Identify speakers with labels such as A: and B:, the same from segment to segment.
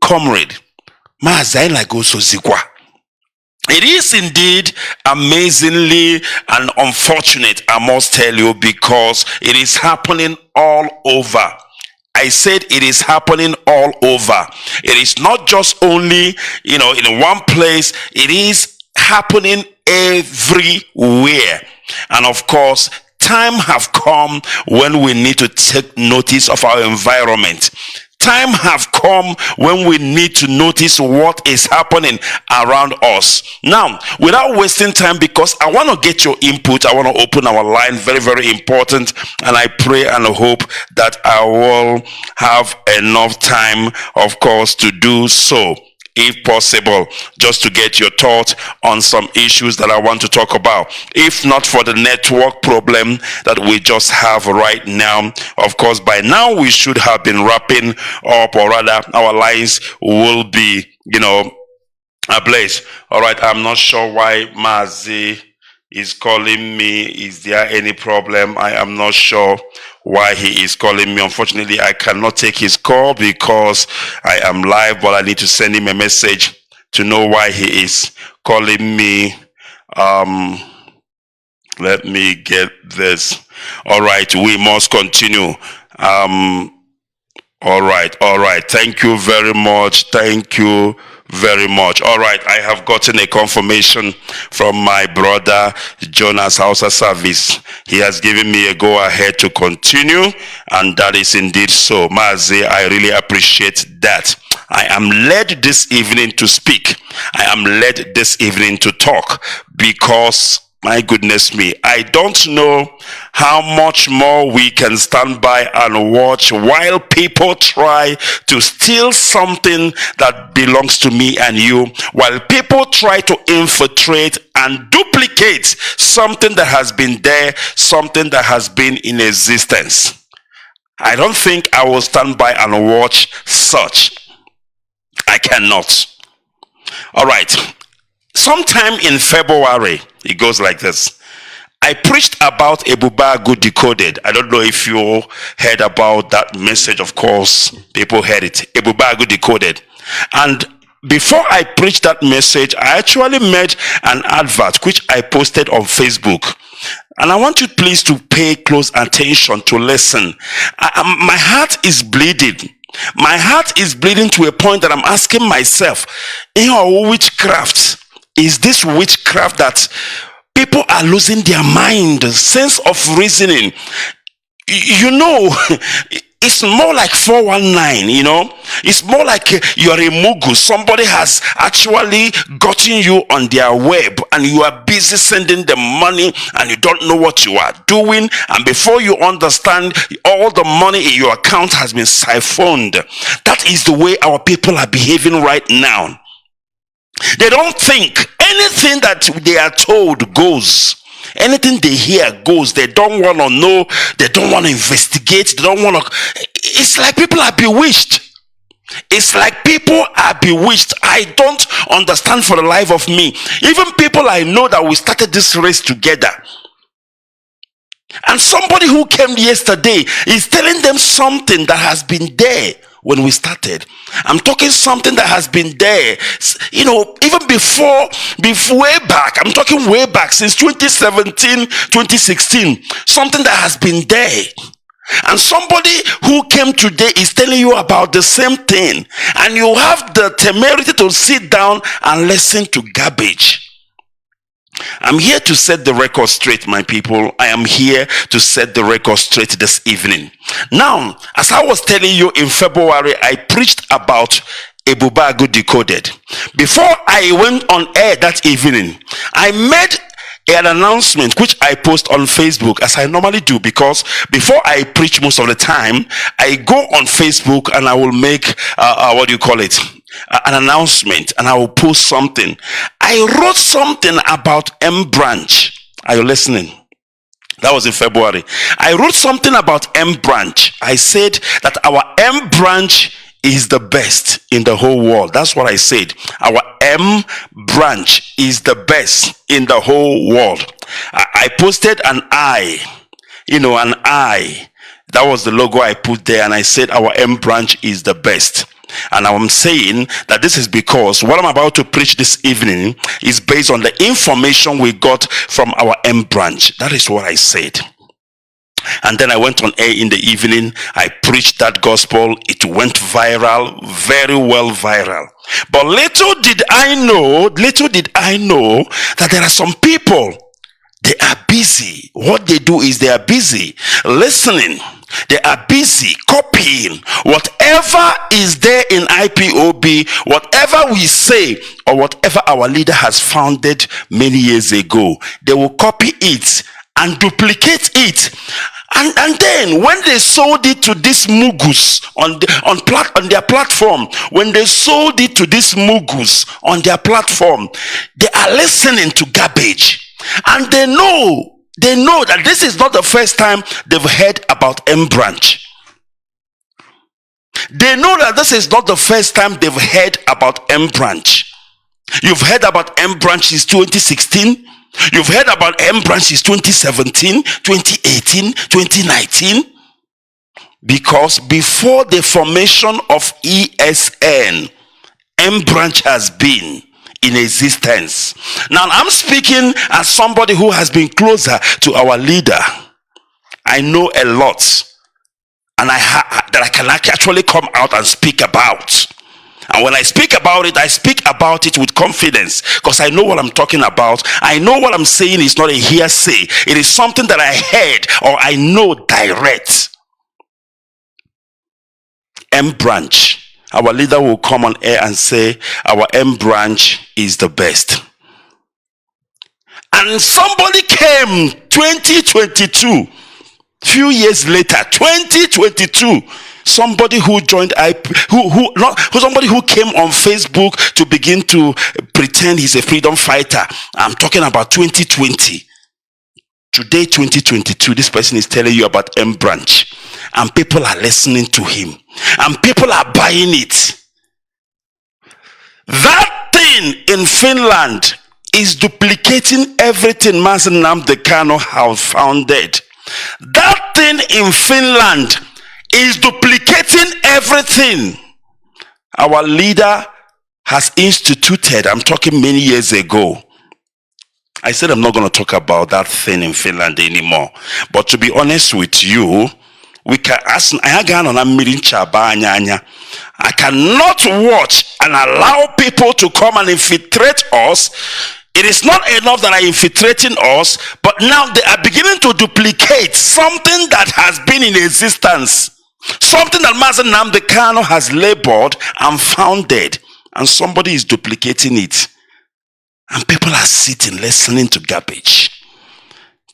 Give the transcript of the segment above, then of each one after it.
A: comrade, Mazi Ikechukwu. It is indeed amazingly and unfortunate, I must tell you, because it is happening all over. I said it is happening all over. It is not just only, in one place. It is happening everywhere. And of course, time have come when we need to take notice of our environment. Time have come when we need to notice what is happening around us. Now, without wasting time, because I want to get your input, I want to open our line, very, very important, and I pray and hope that I will have enough time, of course, to do so, if possible, just to get your thoughts on some issues that I want to talk about. If not for the network problem that we just have right now, of course, by now we should have been wrapping up, or rather, our lines will be, ablaze. All right, I'm not sure why Mazi is calling me. Is there any problem? I am not sure why he is calling me. Unfortunately, I cannot take his call because I am live, but I need to send him a message to know why he is calling me. Let me get this. All right, we must continue. All right. Thank you very much. Thank you very much. All right, I have gotten a confirmation from my brother Jonas Hausa Service. He has given me a go ahead to continue, and that is indeed so. Mazi, I really appreciate that. I am led this evening to speak. I am led this evening to talk because, my goodness me, I don't know how much more we can stand by and watch while people try to steal something that belongs to me and you, while people try to infiltrate and duplicate something that has been there, something that has been in existence. I don't think I will stand by and watch such. I cannot. All right. Sometime in February, it goes like this. I preached about Ebubagu Decoded. I don't know if you heard about that message. Of course, people heard it. Ebubagu Decoded. And before I preached that message, I actually made an advert which I posted on Facebook. And I want you please to pay close attention to listen. My heart is bleeding. My heart is bleeding to a point that I'm asking myself, witchcraft? Is this witchcraft that people are losing their mind, sense of reasoning? It's more like 419, It's more like you're a mugu. Somebody has actually gotten you on their web and you are busy sending them money and you don't know what you are doing. And before you understand, all the money in your account has been siphoned. That is the way our people are behaving right now. They don't think anything that they are told goes. Anything they hear goes. They don't want to know. They don't want to investigate. They don't want to. It's like people are bewitched. It's like people are bewitched. I don't understand for the life of me. Even people I know that we started this race together. And somebody who came yesterday is telling them something that has been there when we started. I'm talking something that has been there, even before way back. I'm talking way back since 2017, 2016. Something that has been there. And somebody who came today is telling you about the same thing. And you have the temerity to sit down and listen to garbage. I'm here to set the record straight, my people. I am here to set the record straight this evening. Now, as I was telling you in February, I preached about Ebubagu Decoded. Before I went on air that evening, I made an announcement which I post on Facebook, as I normally do, because before I preach most of the time, I go on Facebook and I will make an announcement, and I will post something. I wrote something about M Branch. Are you listening? That was in February. I wrote something about M Branch. I said that our M Branch is the best in the whole world. That's what I said. Our M Branch is the best in the whole world. I posted an eye, an eye. That was the logo I put there, and I said our M Branch is the best. And I'm saying that this is because what I'm about to preach this evening is based on the information we got from our M branch. That is what I said. And then I went on air in the evening. I preached that gospel. It went viral, very well viral. But little did I know that there are some people, they are busy. What they do is they are busy listening. They are busy copying whatever is there in IPOB, whatever we say, or whatever our leader has founded many years ago. They will copy it and duplicate it. And then when they sold it to these mugus on their platform, when they sold it to these mugus on their platform, they are listening to garbage. And they know that this is not the first time they've heard about M branch. They know that this is not the first time they've heard about M branch. You've heard about M branch since 2016. You've heard about M branch since 2017, 2018, 2019. Because before the formation of ESN, M branch has been in existence. Now I'm speaking as somebody who has been closer to our leader. I know a lot, and that I can actually come out and speak about. And when I speak about it with confidence, because I know what I'm talking about. I know what I'm saying is not a hearsay. It is something that I heard or I know direct. M branch. Our leader will come on air and say, our M branch is the best. And somebody came 2022, few years later, 2022, somebody who joined somebody who came on Facebook to begin to pretend he's a freedom fighter. I'm talking about 2020. Today, 2022, this person is telling you about M branch, and people are listening to him, and people are buying it. That thing in Finland is duplicating everything Mazi Ikechukwu has founded. That thing in Finland is duplicating everything our leader has instituted. I'm talking many years ago. I said I'm not going to talk about that thing in Finland anymore. But to be honest with you, we can ask. I cannot watch and allow people to come and infiltrate us. It is not enough that are infiltrating us, but now they are beginning to duplicate something that has been in existence. Something that Mazi Ikechukwu has labored and founded, and somebody is duplicating it. And people are sitting, listening to garbage.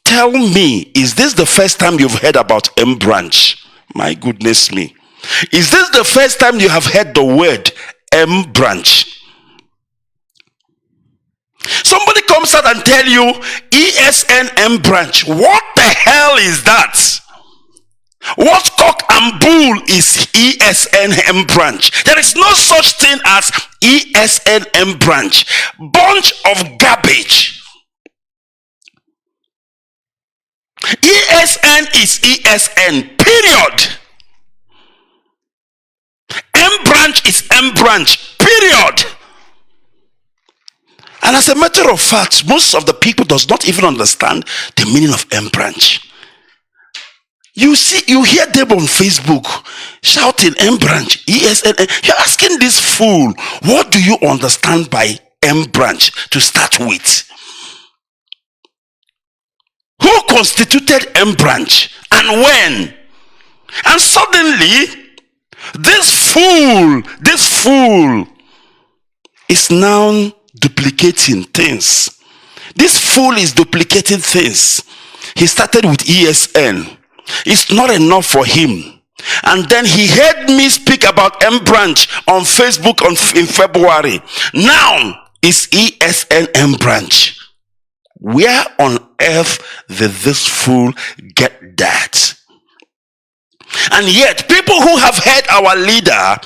A: Tell me, is this the first time you've heard about M branch? My goodness me. Is this the first time you have heard the word M branch? Somebody comes out and tell you ESN M branch. What the hell is that? What cock and bull is ESN M branch? There is no such thing as ESN M branch. Bunch of garbage. ESN is ESN, period. M branch is M branch, period. And as a matter of fact, most of the people does not even understand the meaning of M branch. You hear them on Facebook shouting M branch, ESN. You're asking this fool, what do you understand by M branch to start with? Who constituted M branch and when? And suddenly, this fool is now duplicating things. This fool is duplicating things. He started with ESN. It's not enough for him. And then he heard me speak about M branch on Facebook in February. Now it's ESN M branch. Where on earth did this fool get that? And yet people who have heard our leader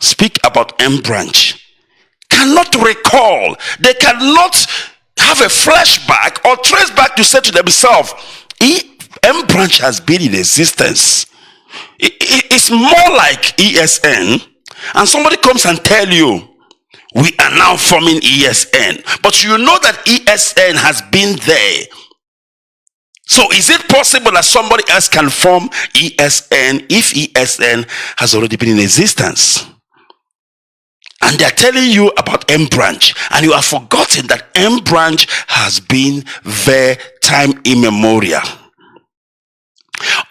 A: speak about M branch cannot recall. They cannot have a flashback or trace back to say to themselves, M branch has been in existence. It's more like ESN, and somebody comes and tell you, we are now forming ESN, but you know that ESN has been there. So is it possible that somebody else can form ESN if ESN has already been in existence? And they're telling you about M branch, and you have forgotten that M branch has been there time immemorial.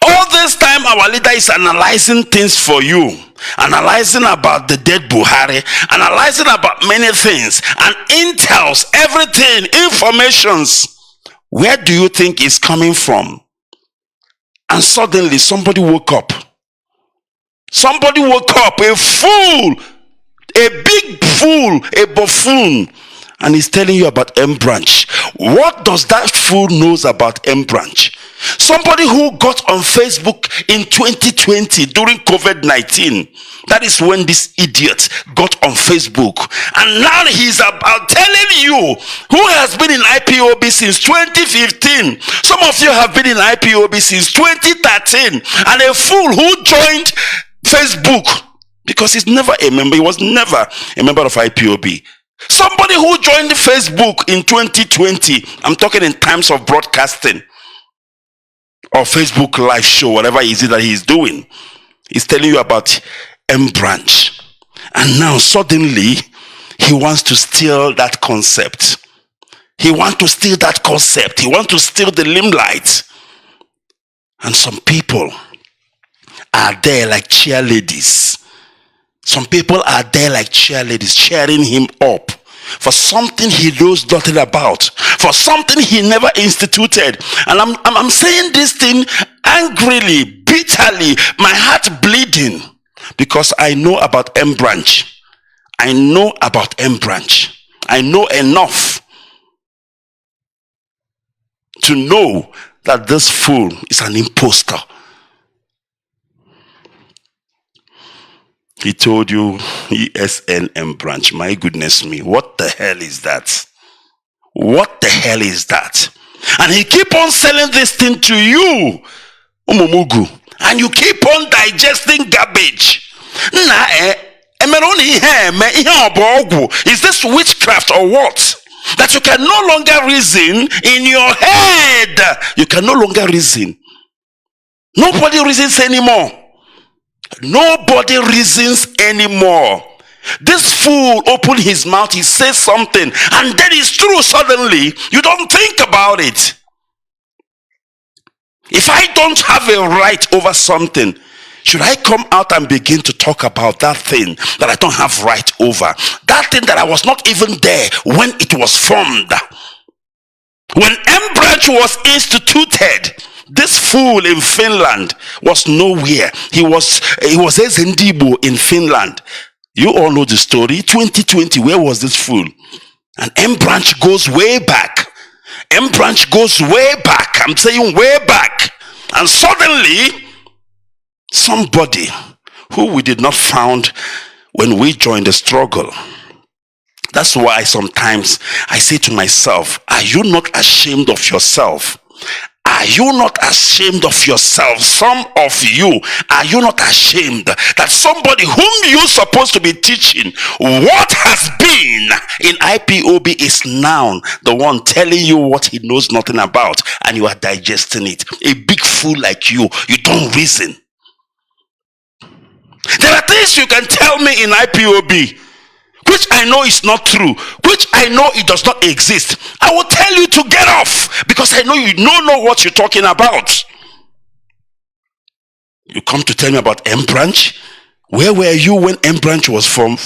A: All this time our leader is analyzing things for you, analyzing about the dead Buhari, analyzing about many things, and intels, everything, informations. Where do you think it's coming from? And suddenly somebody woke up. Somebody woke up, a fool, a big fool, a buffoon, and he's telling you about M branch. What does that fool knows about M branch? Somebody who got on Facebook in 2020 during COVID-19. That is when this idiot got on Facebook. And now he's about telling you who has been in IPOB since 2015. Some of you have been in IPOB since 2013. And a fool who joined Facebook because he's never a member. He was never a member of IPOB. Somebody who joined Facebook in 2020. I'm talking in times of broadcasting or Facebook live show, whatever it is that he's doing. He's telling you about M branch. And now suddenly he wants to steal that concept. He wants to steal that concept. He wants to steal the limelight. And some people are there like cheerleaders. Some people are there like cheerleaders, cheering him up for something he knows nothing about, for something he never instituted. And I'm saying this thing angrily, bitterly, my heart bleeding, because I know about M branch. I know about M branch. I know enough to know that this fool is an imposter. He told you ESNM branch. My goodness me, what the hell is that? What the hell is that? And he keep on selling this thing to you, Umumugu, and you keep on digesting garbage. Is this witchcraft or what? That you can no longer reason in your head. You can no longer reason. Nobody reasons anymore. Nobody reasons anymore. This fool opened his mouth, he says something, and then it's true suddenly. You don't think about it. If I don't have a right over something, should I come out and begin to talk about that thing that I don't have right over? That thing that I was not even there when it was formed. When M branch was instituted, this fool in Finland was nowhere. He was Ezendibo in Finland. You all know the story. 2020, where was this fool? And M branch goes way back. M branch goes way back. I'm saying way back. And suddenly, somebody who we did not found when we joined the struggle. That's why sometimes I say to myself, are you not ashamed of yourself? Are you not ashamed of yourself? Some of you, are you not ashamed that somebody whom you're supposed to be teaching what has been in IPOB is now the one telling you what he knows nothing about, and you are digesting it? A big fool like you don't reason. There are things you can tell me in IPOB which I know is not true, which I know it does not exist. I will tell you to get off, because I know you don't know what you're talking about. You come to tell me about M branch? Where were you when M branch was formed?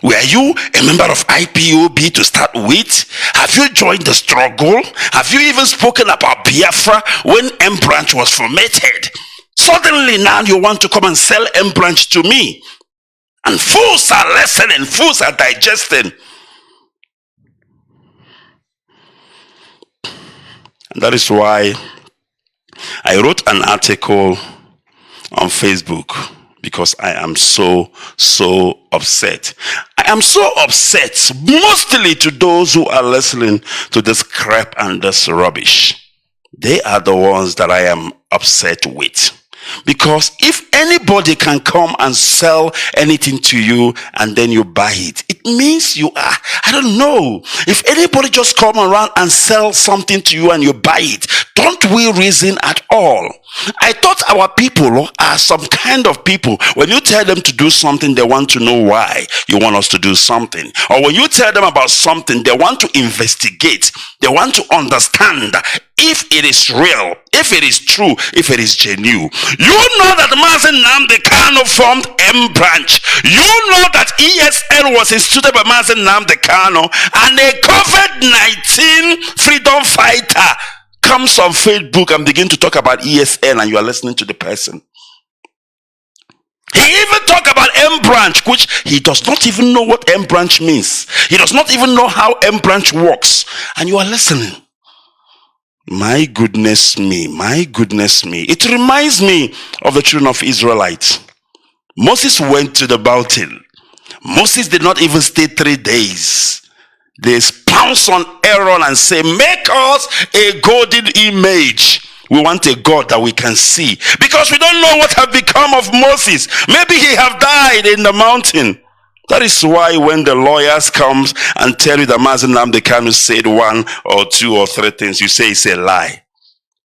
A: Were you a member of IPOB to start with? Have you joined the struggle? Have you even spoken about Biafra when M branch was formatted? Suddenly now you want to come and sell M branch to me. And fools are listening, fools are digesting. And that is why I wrote an article on Facebook, because I am so upset. I am so upset, mostly to those who are listening to this crap and this rubbish. They are the ones that I am upset with. Because if anybody can come and sell anything to you and then you buy it, it means you are, I don't know. If anybody just come around and sell something to you and you buy it, don't we reason at all? I thought our people are some kind of people. When you tell them to do something, they want to know why you want us to do something. Or when you tell them about something, they want to investigate. They want to understand if it is real, if it is true, if it is genuine. You know that Mazi Nnamdi Kanu formed M branch. You know that ESL was instituted by Mazi Nnamdi Kanu, and a COVID-19 freedom fighter comes on Facebook and begin to talk about ESL, and you are listening to the person. He even talk about M branch, which he does not even know what M branch means. He does not even know how M branch works, and you are listening. My goodness me, my goodness me. It reminds me of the children of Israelites. Moses went to the mountain. Moses did not even stay 3 days. They pounce on Aaron and say, make us a golden image. We want a God that we can see. Because we don't know what have become of Moses. Maybe he have died in the mountain. That is why when the lawyers comes and tell you that Mazi Nnamdi Kanu said 1 or 2 or 3 things, you say it's a lie.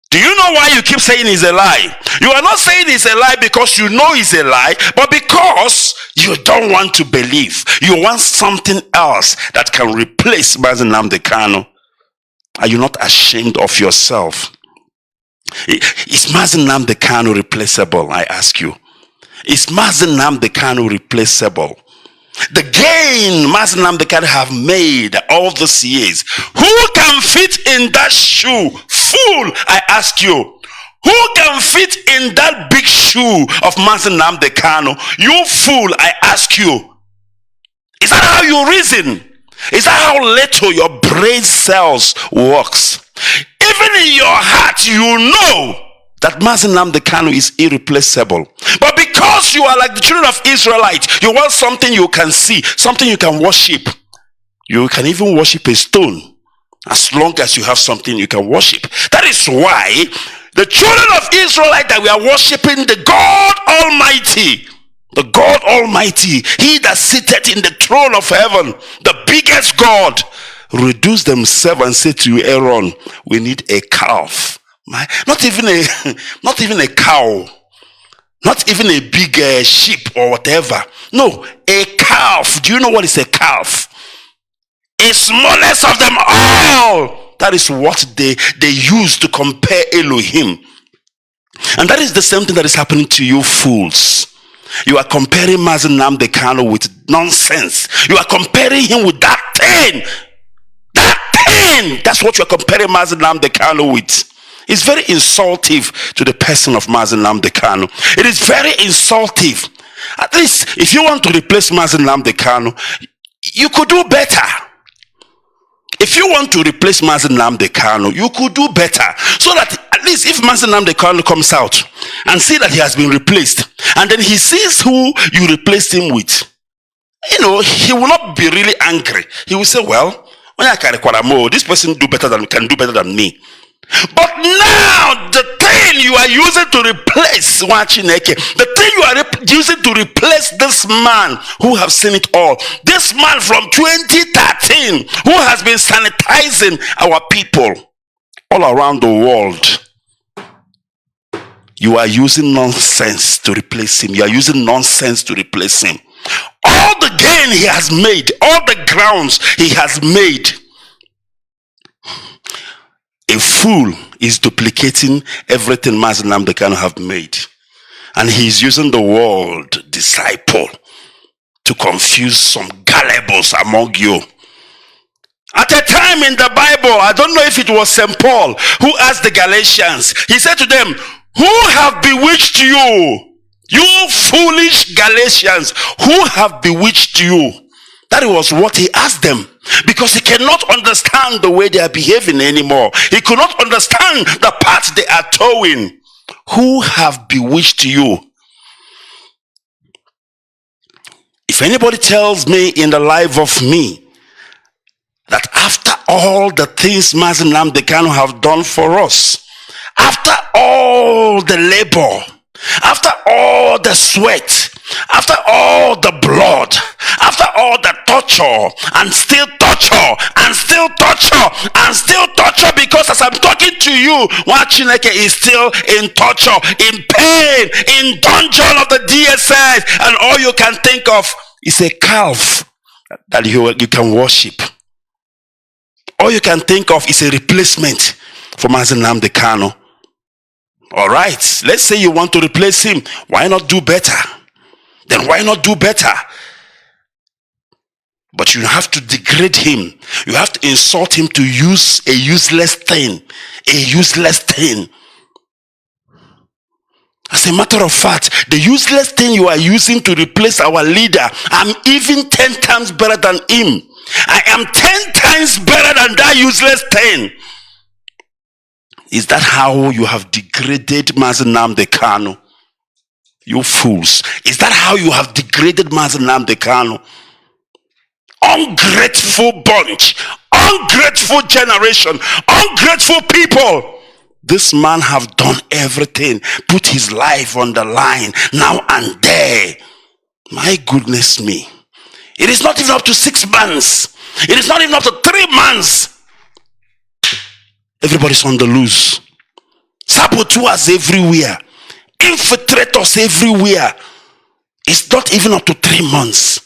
A: Do you know why you keep saying it's a lie? You are not saying it's a lie because you know it's a lie, but because you don't want to believe. You want something else that can replace Mazi Nnamdi Kanu. Are you not ashamed of yourself? Is Mazi Nnamdi Kanu replaceable? I ask you. Is Mazi Nnamdi Kanu replaceable? The gain Mazi Nnamdi Kanu have made all these years, who can fit in that shoe? Fool, I ask you. Who can fit in that big shoe of Mazi Nnamdi Kanu? You fool, I ask you. Is that how you reason? Is that how little your brain cells works? Even in your heart, you know that Mazi Nnamdi Kanu is irreplaceable. But because you are like the children of Israelites, you want something you can see, something you can worship. You can even worship a stone as long as you have something you can worship. That is why the children of Israelite that we are worshiping the God Almighty, the God Almighty, he that sitteth in the throne of heaven, the biggest God, reduce themselves and say to you, Aaron, we need a calf. Not even a cow, not even a big sheep or whatever. No, a calf. Do you know what is a calf? A smallest of them all. That is what they use to compare Elohim. And that is the same thing that is happening to you fools. You are comparing Mazi Nnamdi Kanu with nonsense. You are comparing him with that thing. That thing. That's what you are comparing Mazi Nnamdi Kanu with. It's very insultive to the person of Mazi Nnamdi Kanu. It is very insultive. At least if you want to replace Mazi Nnamdi Kanu, you could do better. If you want to replace Mazi Nnamdi Kanu, you could do better. So that at least if Mazi Nnamdi Kanu comes out and see that he has been replaced, and then he sees who you replaced him with, you know, he will not be really angry. He will say, well, this person can do better than me. But now the thing you are using to replace Wachineke, the thing you are using to replace this man who have seen it all, this man from 2013 who has been sanitizing our people all around the world, you are using nonsense to replace him. You are using nonsense to replace him. All the gain he has made, all the grounds he has made, a fool is duplicating everything Mazi Nnamdi Kanu have made. And he is using the word disciple to confuse some gullibles among you. At a time in the Bible, I don't know if it was St. Paul who asked the Galatians, he said to them, who have bewitched you? You foolish Galatians, who have bewitched you? That was what he asked them. Because he cannot understand the way they are behaving anymore. He could not understand the path they are towing. Who have bewitched you? If anybody tells me in the life of me that after all the things Mazi Nnamdi Kanu have done for us, after all the labor, after all the sweat, after all the blood, after all the torture, and still torture, and still torture, and still torture, because as I'm talking to you, one Chineke is still in torture, in pain, in dungeon of the DSS, and all you can think of is a calf that you can worship. All you can think of is a replacement for Mazi Nnamdi Kanu. All right, let's say you want to replace him. Why not do better? Then why not do better? But you have to degrade him. You have to insult him to use a useless thing. A useless thing. As a matter of fact, the useless thing you are using to replace our leader, I'm even 10 times better than him. I am 10 times better than that useless thing. Is that how you have degraded Mazi Nnamdi Kanu? You fools. Is that how you have degraded Mazi Nnamdi Kanu? Ungrateful bunch. Ungrateful generation. Ungrateful people. This man have done everything. Put his life on the line. Now and there. My goodness me. It is not even up to 6 months. It is not even up to 3 months. Everybody's on the loose. Saboteurs everywhere. Infiltrators everywhere. It's not even up to 3 months.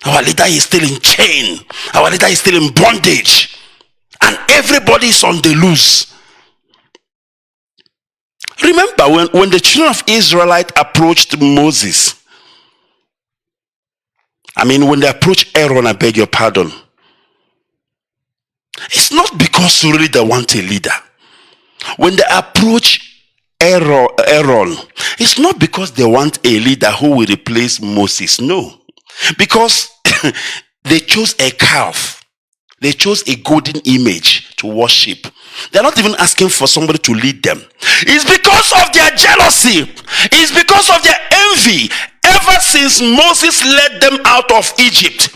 A: Our leader is still in chain. Our leader is still in bondage. And everybody is on the loose. Remember when the children of Israelite approached Moses. When they approached Aaron, I beg your pardon. It's not because really they want a leader. When they approach Aaron, it's not because they want a leader who will replace Moses. No. Because they chose a calf. They chose a golden image to worship. They're not even asking for somebody to lead them. It's because of their jealousy. It's because of their envy. Ever since Moses led them out of Egypt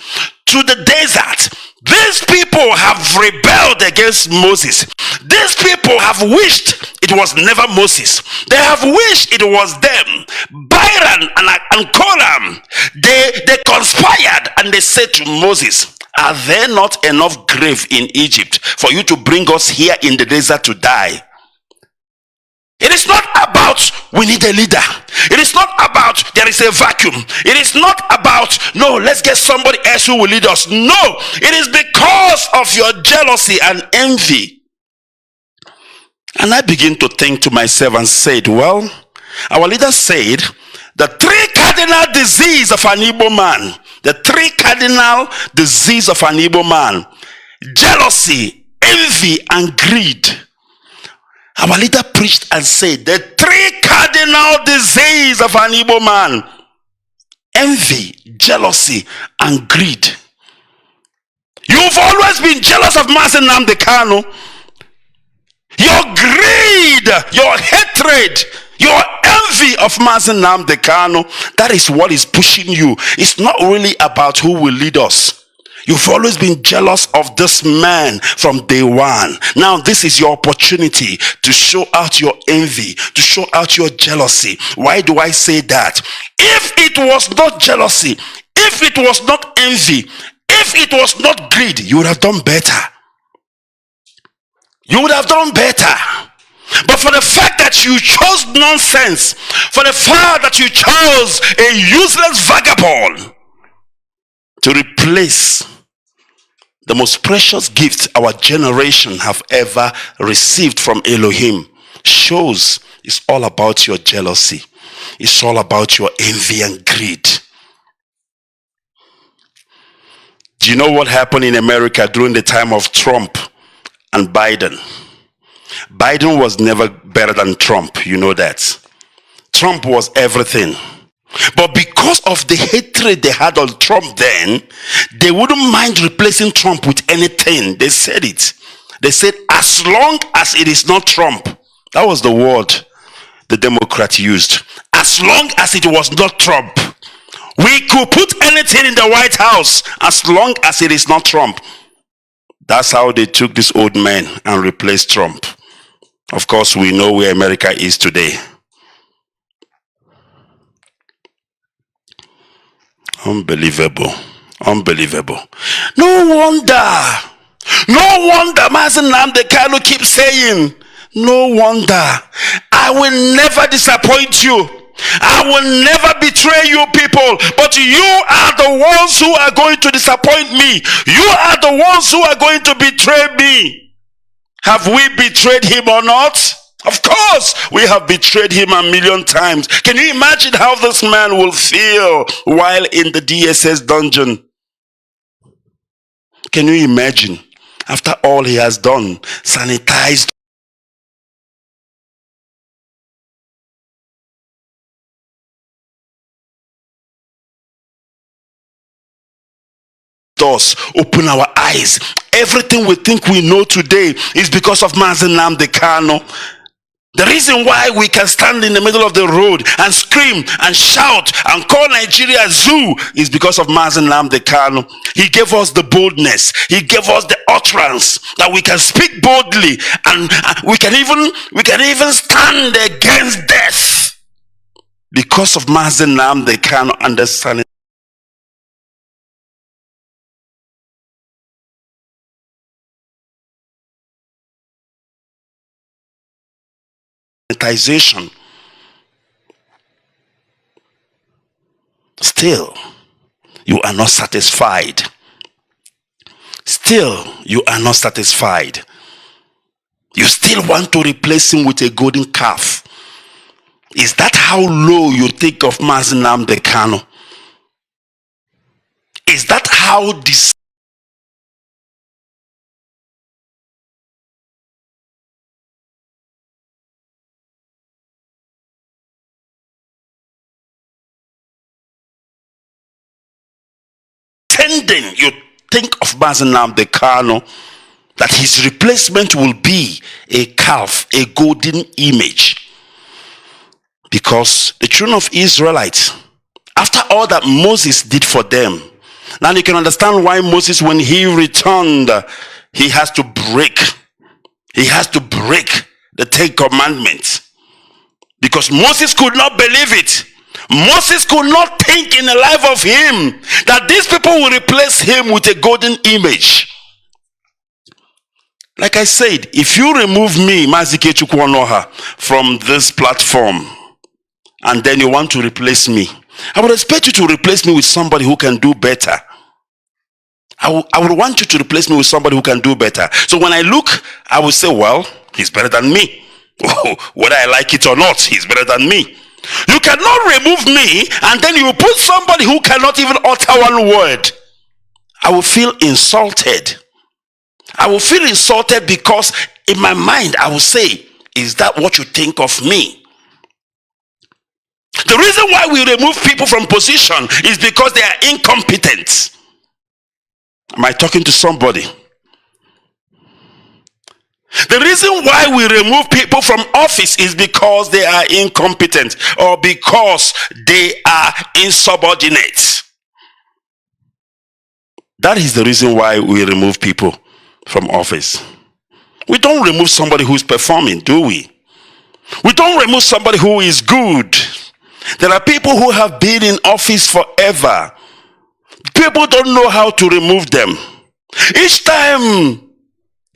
A: to the desert, these people have rebelled against Moses. These people have wished it was never Moses. They have wished it was them. Byron and Koram, they conspired and they said to Moses, are there not enough graves in Egypt for you to bring us here in the desert to die? It is not about we need a leader. It is not about there is a vacuum. It is not about no, let's get somebody else who will lead us. No, it is because of your jealousy and envy. And I begin to think to myself and said, well, our leader said the 3 cardinal disease of an Igbo man, the 3 cardinal disease of an Igbo man, jealousy, envy, and greed. Our leader preached and said the 3 cardinal disease of an Igbo man: envy, jealousy, and greed. You've always been jealous of Mazi Nnamdi Kanu. Your greed, your hatred, your envy of Mazi Nnamdi Kanu, that is what is pushing you. It's not really about who will lead us. You've always been jealous of this man from day one. Now this is your opportunity to show out your envy, to show out your jealousy. Why do I say that? If it was not jealousy, if it was not envy, if it was not greed, you would have done better. You would have done better. But for the fact that you chose nonsense, for the fact that you chose a useless vagabond to replace the most precious gift our generation have ever received from Elohim, shows it's all about your jealousy. It's all about your envy and greed. Do you know what happened in America during the time of Trump and Biden? Biden was never better than Trump, you know that. Trump was everything. But because of the hatred they had on Trump then, they wouldn't mind replacing Trump with anything. They said it. They said, as long as it is not Trump. That was the word the Democrat used. As long as it was not Trump. We could put anything in the White House as long as it is not Trump. That's how they took this old man and replaced Trump. Of course, we know where America is today. Unbelievable. Unbelievable. No wonder Mazi Nnamdi Kanu keeps saying, no wonder. I will never disappoint you. I will never betray you people, but you are the ones who are going to disappoint me. You are the ones who are going to betray me. Have we betrayed him or not? Of course, we have betrayed him a million times. Can you imagine how this man will feel while in the DSS dungeon? Can you imagine? After all he has done, sanitized us, open our eyes. Everything we think we know today is because of Mazi Nnamdi Kanu. The reason why we can stand in the middle of the road and scream and shout and call Nigeria zoo is because of Mazi Nnamdi Kanu. He gave us the boldness. He gave us the utterance that we can speak boldly, and we can even stand against death because of Mazi Nnamdi Kanu understanding. Sanitization. Still, you are not satisfied. Still, you are not satisfied. You still want to replace him with a golden calf. Is that how low you think of Mazi Nnamdi Kanu? Is that how descending you think of Mazi Nnamdi Kanu, that his replacement will be a calf, a golden image? Because the children of Israelites, after all that Moses did for them, now you can understand why Moses, when he returned, he has to break the 10 commandments, because Moses could not believe it. Moses could not think in the life of him that these people will replace him with a golden image. Like I said, if you remove me, Mazi Ikechukwu Onuoha, from this platform, and then you want to replace me, I would expect you to replace me with somebody who can do better. I would want you to replace me with somebody who can do better. So when I look, I will say, well, he's better than me. Whether I like it or not, he's better than me. You cannot remove me and then you put somebody who cannot even utter one word. I will feel insulted. I will feel insulted because in my mind I will say, is that what you think of me? The reason why we remove people from position is because they are incompetent. Am I talking to somebody? The reason why we remove people from office is because they are incompetent or because they are insubordinate. That is the reason why we remove people from office. We don't remove somebody who is performing, do we? We don't remove somebody who is good. There are people who have been in office forever. People don't know how to remove them. Each time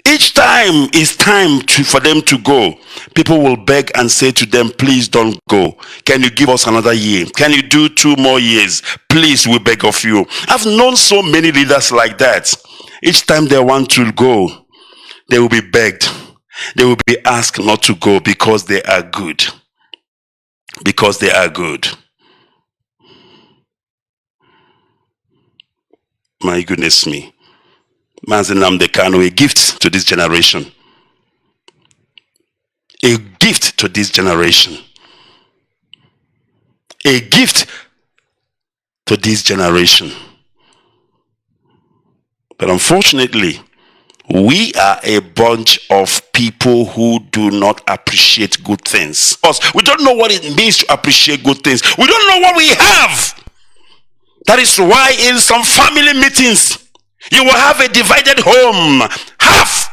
A: it's time for them to go, people will beg and say to them, please don't go. Can you give us another year? Can you do 2 more years? Please, we beg of you. I've known so many leaders like that. Each time they want to go, they will be begged. They will be asked not to go because they are good. Because they are good. My goodness me. Mazi Nnamdi Kanu, a gift to this generation. A gift to this generation. A gift to this generation. But unfortunately, we are a bunch of people who do not appreciate good things. We don't know what it means to appreciate good things. We don't know what we have. That is why in some family meetings, you will have a divided home. Half,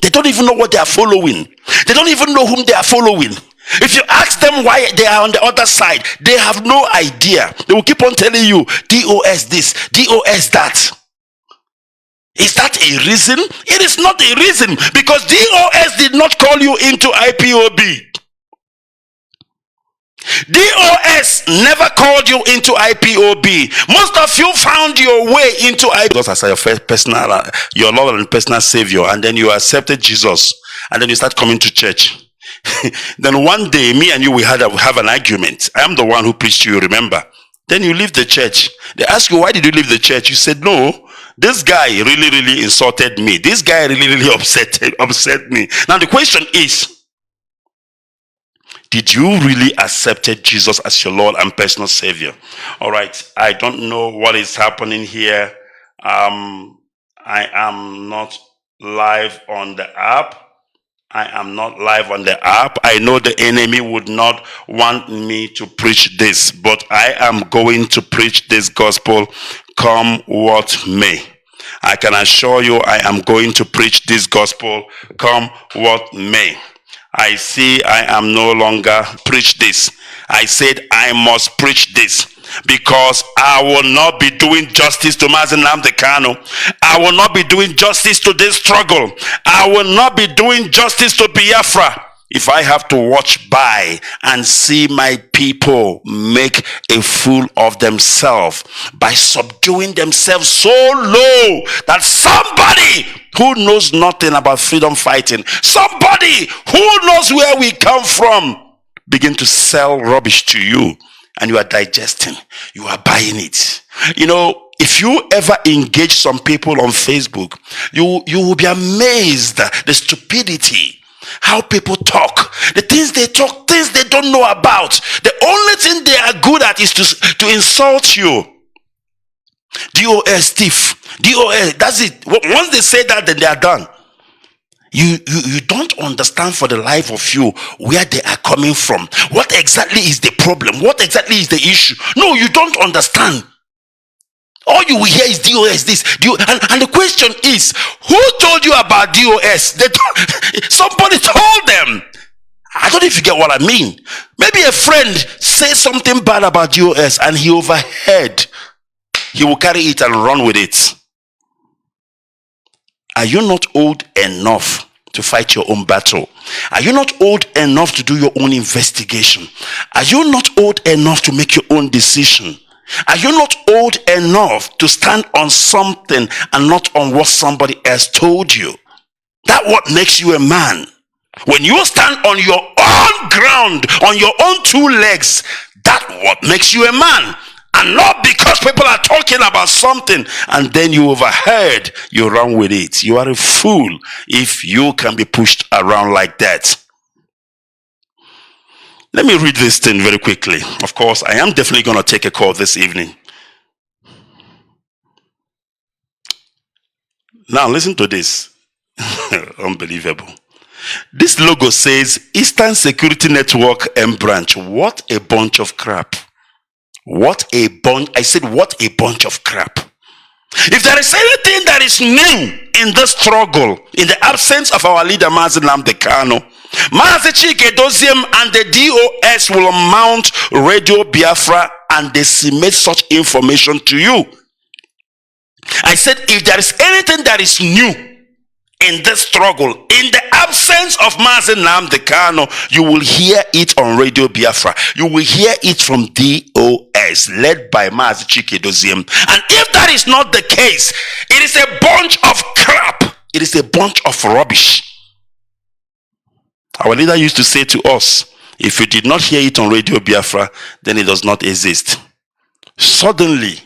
A: they don't even know what they are following. They don't even know whom they are following. If you ask them why they are on the other side, they have no idea. They will keep on telling you, DOS this, DOS that. Is that a reason? It is not a reason, because DOS did not call you into IPOB. DOS never called you into IPOB. Most of you found your way into IPOB because as your first personal, your Lord and personal Savior, and then you accepted Jesus, and then you start coming to church. Then one day, me and you, we have an argument. I am the one who preached to you, remember? Then you leave the church. They ask you, why did you leave the church? You said, no, this guy really insulted me. This guy really upset me. Now the question is, did you really accept Jesus as your Lord and personal Savior? All right. I don't know what is happening here. I am not live on the app. I know the enemy would not want me to preach this, but I am going to preach this gospel come what may. I can assure you I am going to preach this gospel come what may. I see I am no longer preach this. I said I must preach this because I will not be doing justice to Mazi Kanu. I will not be doing justice to this struggle. I will not be doing justice to Biafra if I have to watch by and see my people make a fool of themselves by subduing themselves so low that somebody who knows nothing about freedom fighting, somebody who knows where we come from, begin to sell rubbish to you, and you are digesting, you are buying it. You know, if you ever engage some people on Facebook, you will be amazed the stupidity, how people talk, the things they talk, things they don't know about. The only thing they are good at is to insult you. DOS thief, DOS, that's it. Once they say that, then they are done. You don't understand for the life of you where they are coming from. What exactly is the problem? What exactly is the issue? No, you don't understand. All you will hear is DOS this, and the question is, who told you about DOS? Somebody told them. I don't know if you get what I mean. Maybe a friend says something bad about DOS and he overheard. He will carry it and run with it. Are you not old enough to fight your own battle? Are you not old enough to do your own investigation? Are you not old enough to make your own decision? Are you not old enough to stand on something and not on what somebody else told you? That's what makes you a man. When you stand on your own ground, on your own two legs, that's what makes you a man. And not because people are talking about something and then you overheard, you run with it. You are a fool if you can be pushed around like that. Let me read this thing very quickly. Of course, I am definitely going to take a call this evening. Now, listen to this. Unbelievable. This logo says Eastern Security Network M Branch. What a bunch of crap. What a bunch. I said, what a bunch of crap. If there is anything that is new in this struggle, in the absence of our leader Mazi Kanu, Mazi Ikechukwu and the DOS will mount Radio Biafra and disseminate such information to you. I said, if there is anything that is new in this struggle, in the absence of Mazi Kanu, you will hear it on Radio Biafra. You will hear it from DOS, led by Mazi Ikechukwu. And if that is not the case, it is a bunch of crap. It is a bunch of rubbish. Our leader used to say to us, if you did not hear it on Radio Biafra, then it does not exist. Suddenly,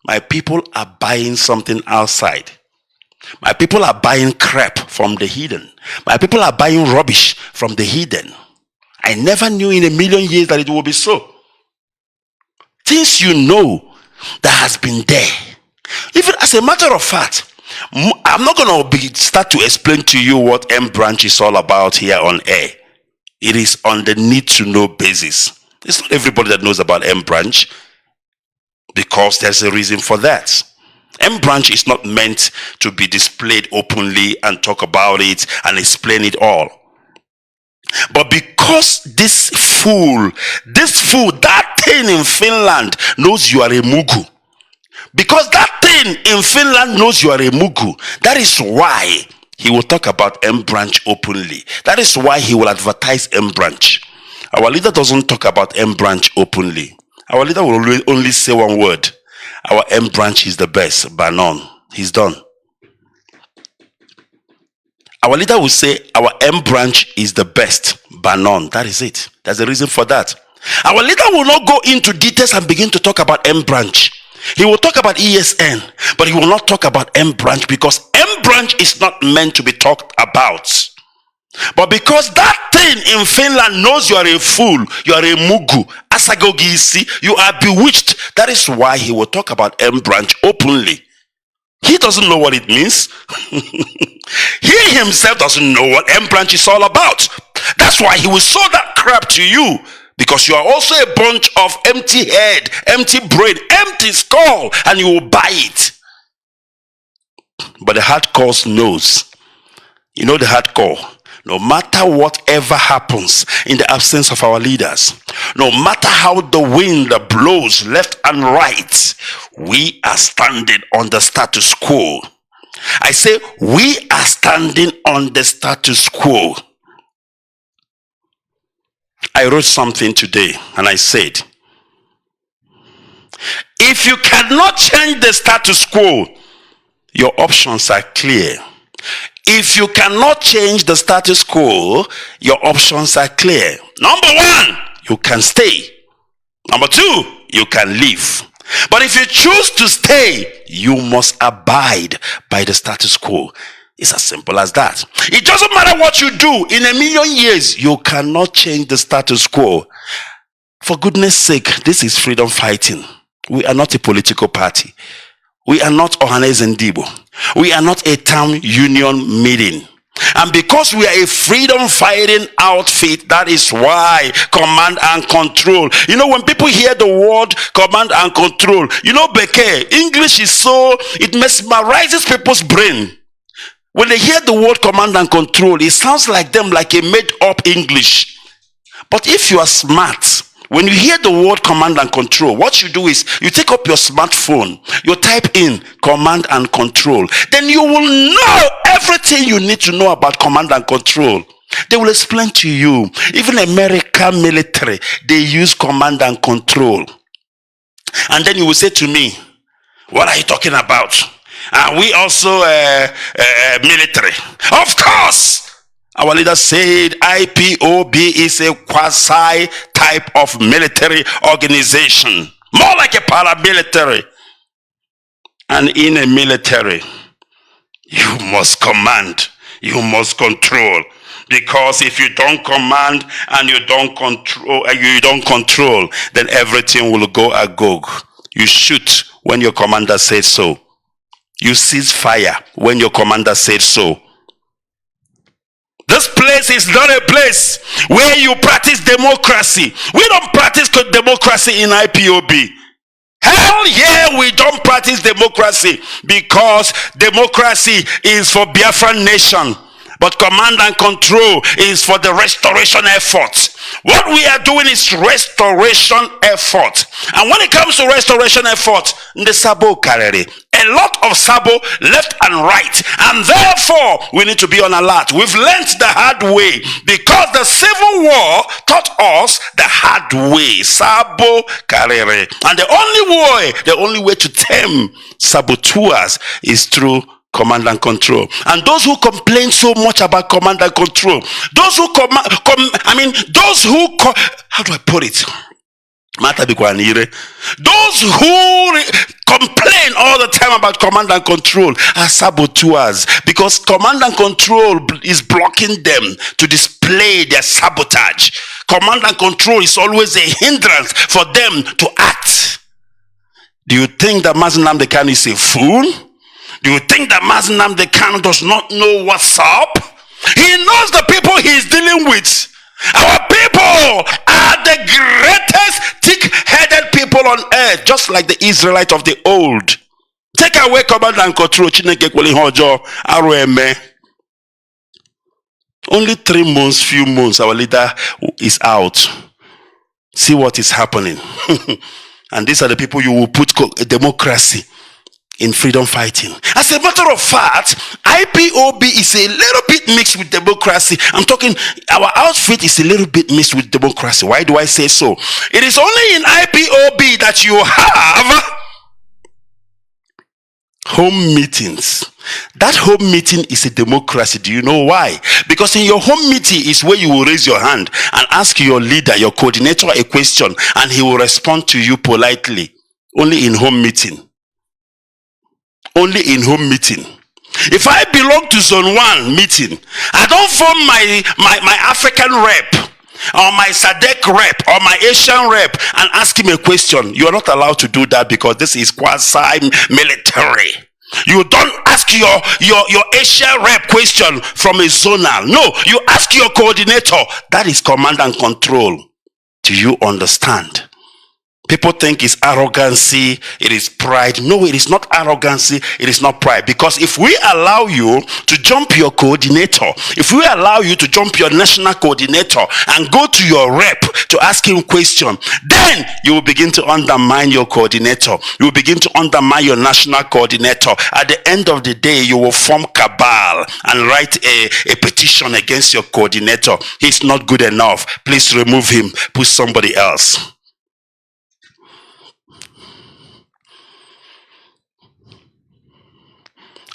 A: my people are buying something outside. My people are buying crap from the heathen. My people are buying rubbish from the heathen. I never knew in a million years that it would be so. Things you know that has been there. Even as a matter of fact, I'm not going to start to explain to you what M Branch is all about here on air. It is on the need to know basis. It's not everybody that knows about M Branch, because there's a reason for that. M Branch is not meant to be displayed openly and talk about it and explain it all. But because this fool, that thing in Finland knows you are a Mugu. Because that thing in Finland knows you are a Mugu. That is why he will talk about M Branch openly. That is why he will advertise M Branch. Our leader doesn't talk about M Branch openly. Our leader will only say one word. Our M Branch is the best, but none. He's done. Our leader will say our M Branch is the best, but none. That is it. There's a reason for that. Our leader will not go into details and begin to talk about M Branch. He will talk about ESN, but he will not talk about M Branch because M Branch is not meant to be talked about. But because that thing in Finland knows you are a fool, you are a Mugu, Asagogisi, you are bewitched. That is why he will talk about M Branch openly. He doesn't know what it means. He himself doesn't know what M Branch is all about. That's why he will show that crap to you. Because you are also a bunch of empty head, empty brain, empty skull, and you will buy it. But the hardcore knows. You know the hardcore. No matter whatever happens in the absence of our leaders, no matter how the wind blows left and right, we are standing on the status quo. I say we are standing on the status quo. I wrote something today and I said, if you cannot change the status quo, your options are clear. If you cannot change the status quo, your options are clear. Number one, you can stay. Number two, you can leave. But if you choose to stay, you must abide by the status quo. It's as simple as that. It doesn't matter what you do. In a million years, you cannot change the status quo. For goodness sake, this is freedom fighting. We are not a political party. We are not Ohanes Ndibo. We are not a town union meeting. And because we are a freedom fighting outfit, that is why command and control. You know, when people hear the word command and control, you know, Beke, English is so, it mesmerizes people's brain. When they hear the word command and control, it sounds like them like a made-up English. But if you are smart, when you hear the word command and control, what you do is you take up your smartphone, you type in command and control. Then you will know everything you need to know about command and control. They will explain to you. Even American military, they use command and control. And then you will say to me, what are you talking about? Are we also military? Of course! Our leader said IPOB is a quasi type of military organization. More like a paramilitary. And in a military, you must command. You must control. Because if you don't command and you don't control, then everything will go agog. You shoot when your commander says so. You cease fire when your commander said so. This place is not a place where you practice democracy. We don't practice democracy in IPOB. Hell yeah, we don't practice democracy because democracy is for Biafran nation. But command and control is for the restoration effort. What we are doing is restoration effort. And when it comes to restoration effort, the Sabo Karere, a lot of Sabo left and right. And therefore, we need to be on alert. We've learned the hard way because the Civil War taught us the hard way. Sabo Karere. And the only way to tame saboteurs is through command and control. And those who complain so much about command and control, those who how do I put it? Those who complain all the time about command and control are saboteurs, because command and control is blocking them to display their sabotage. Command and control is always a hindrance for them to act. Do you think that Mazi Ikechukwu is a fool? Do you think that Mazi Ikechukwu does not know what's up? He knows the people he's dealing with. Our people are the greatest thick-headed people on earth, just like the Israelites of the old. Take away command and control. Only 3 months, few months, our leader is out. See what is happening. And these are the people you will put democracy in freedom fighting. As a matter of fact, IPOB is a little bit mixed with democracy. I'm talking, our outfit is a little bit mixed with democracy. Why do I say so? It is only in IPOB that you have home meetings. That home meeting is a democracy. Do you know why? Because in your home meeting is where you will raise your hand and ask your leader, your coordinator, a question, and he will respond to you politely. Only in home meeting. Only in home meeting. If I belong to zone 1 meeting, I don't form my African rep or my SADC rep or my Asian rep and ask him a question. You are not allowed to do that because this is quasi-military. You don't ask your Asia rep question from a zonal. No, you ask your coordinator. That is command and control. Do you understand? People think it's arrogancy, it is pride. No, it is not arrogancy, it is not pride. Because if we allow you to jump your coordinator, if we allow you to jump your national coordinator and go to your rep to ask him question, then you will begin to undermine your coordinator. You will begin to undermine your national coordinator. At the end of the day, you will form cabal and write a petition against your coordinator. He's not good enough. Please remove him. Put somebody else.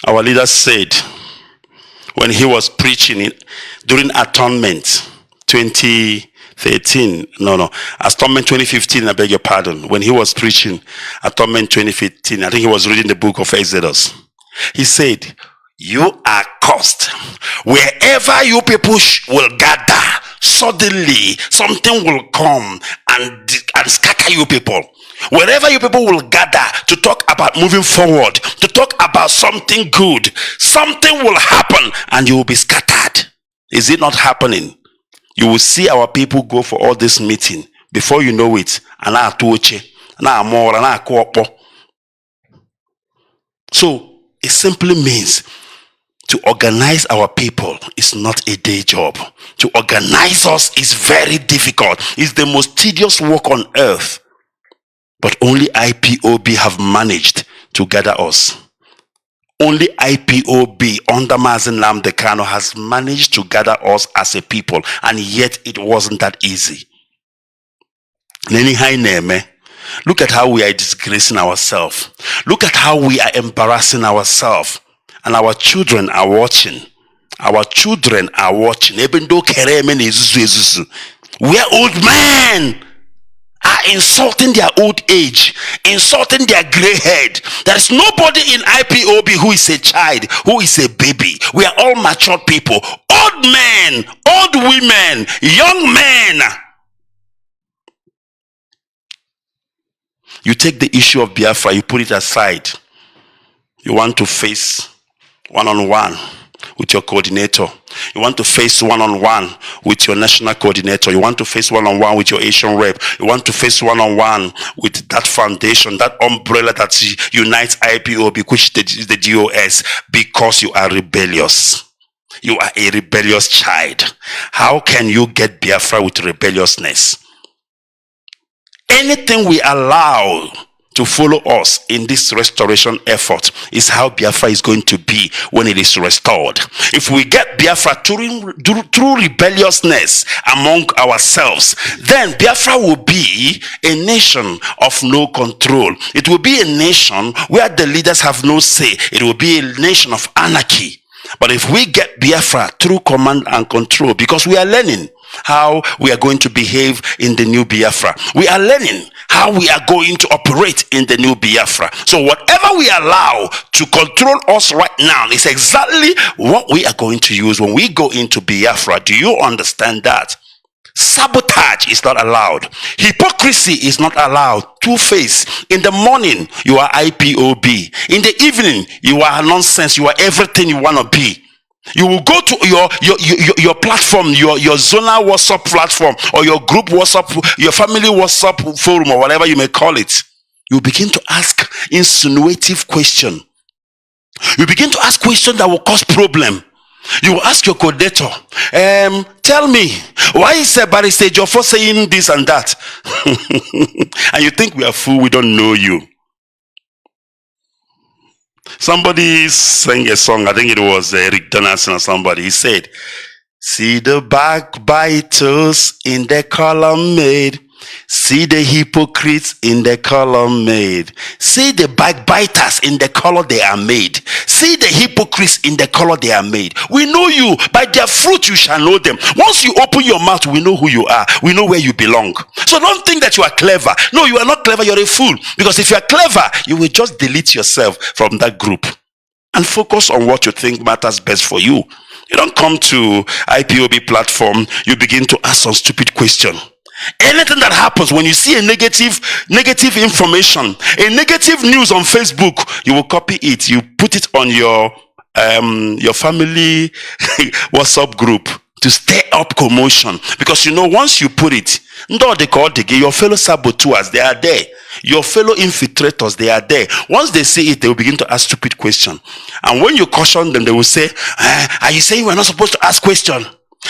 A: Our leader said when he was preaching during Atonement 2013, Atonement 2015, I beg your pardon. When he was preaching Atonement 2015, I think he was reading the book of Exodus. He said, you are cursed. Wherever you people will gather, suddenly something will come and scatter you people. Wherever you people will gather to talk about moving forward, to talk about something good, something will happen and you will be scattered. Is it not happening? You will see our people go for all this meeting. Before you know it, so it simply means to organize our people is not a day job. To organize us is very difficult. It's the most tedious work on earth. But only IPOB have managed to gather us. Only IPOB under Mazi Kanu has managed to gather us as a people. And yet it wasn't that easy. Look at how we are disgracing ourselves. Look at how we are embarrassing ourselves. And our children are watching. Our children are watching. Even though we are old men are insulting their old age, insulting their gray head. There is nobody in IPOB who is a child, who is a baby. We are all mature people. Old men, old women, young men. You take the issue of Biafra, you put it aside. You want to face one-on-one with your coordinator. You want to face one-on-one with your national coordinator. You want to face one-on-one with your Asian rep. You want to face one-on-one with that foundation, that umbrella that unites IPOB, which is the DOS, because you are rebellious. You are a rebellious child. How can you get Biafra with rebelliousness? Anything we allow to follow us in this restoration effort is how Biafra is going to be when it is restored. If we get Biafra through rebelliousness among ourselves, then Biafra will be a nation of no control. It will be a nation where the leaders have no say. It will be a nation of anarchy. But if we get Biafra through command and control, because we are learning how we are going to behave in the new Biafra. We are learning how we are going to operate in the new Biafra. So whatever we allow to control us right now is exactly what we are going to use when we go into Biafra. Do you understand that? Sabotage is not allowed. Hypocrisy is not allowed. Two-face. In the morning, you are IPOB. In the evening, you are nonsense. You are everything you want to be. You will go to your platform, your zonal WhatsApp platform, or your group WhatsApp, your family WhatsApp forum, or whatever you may call it. You begin to ask insinuative questions. You begin to ask questions that will cause problem. You will ask your coordinator, tell me, why is Barrister Jofo saying this and that? And you think we are fool, we don't know you. Somebody sang a song, I think it was Eric Donaldson or somebody. He said, see the backbiters in the column made. See the hypocrites in the color made. See the backbiters in the color they are made. See the hypocrites in the color they are made. We know you. By their fruit you shall know them. Once you open your mouth, we know who you are. We know where you belong. So don't think that you are clever. No, you are not clever. You're a fool. Because if you are clever, you will just delete yourself from that group and focus on what you think matters best for you. You don't come to IPOB platform, you begin to ask some stupid question. Anything that happens, when you see a negative information, a negative news on Facebook, you will copy it, you put it on your family WhatsApp group to stir up commotion. Because you know, once you put it, your fellow saboteurs, they are there. Your fellow infiltrators, they are there. Once they see it, they will begin to ask stupid questions. And when you caution them, they will say, are you saying we're not supposed to ask questions?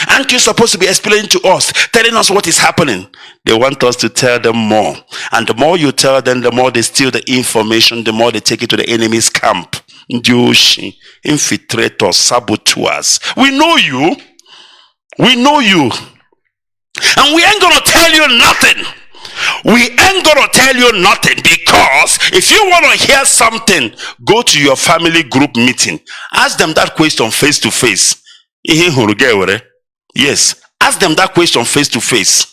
A: Aren't you supposed to be explaining to us, telling us what is happening? They want us to tell them more. And the more you tell them, the more they steal the information, the more they take it to the enemy's camp. Infiltrators, saboteurs. We know you. We know you. And we ain't going to tell you nothing. We ain't going to tell you nothing, because if you want to hear something, go to your family group meeting. Ask them that question face to face. Yes, ask them that question face to face.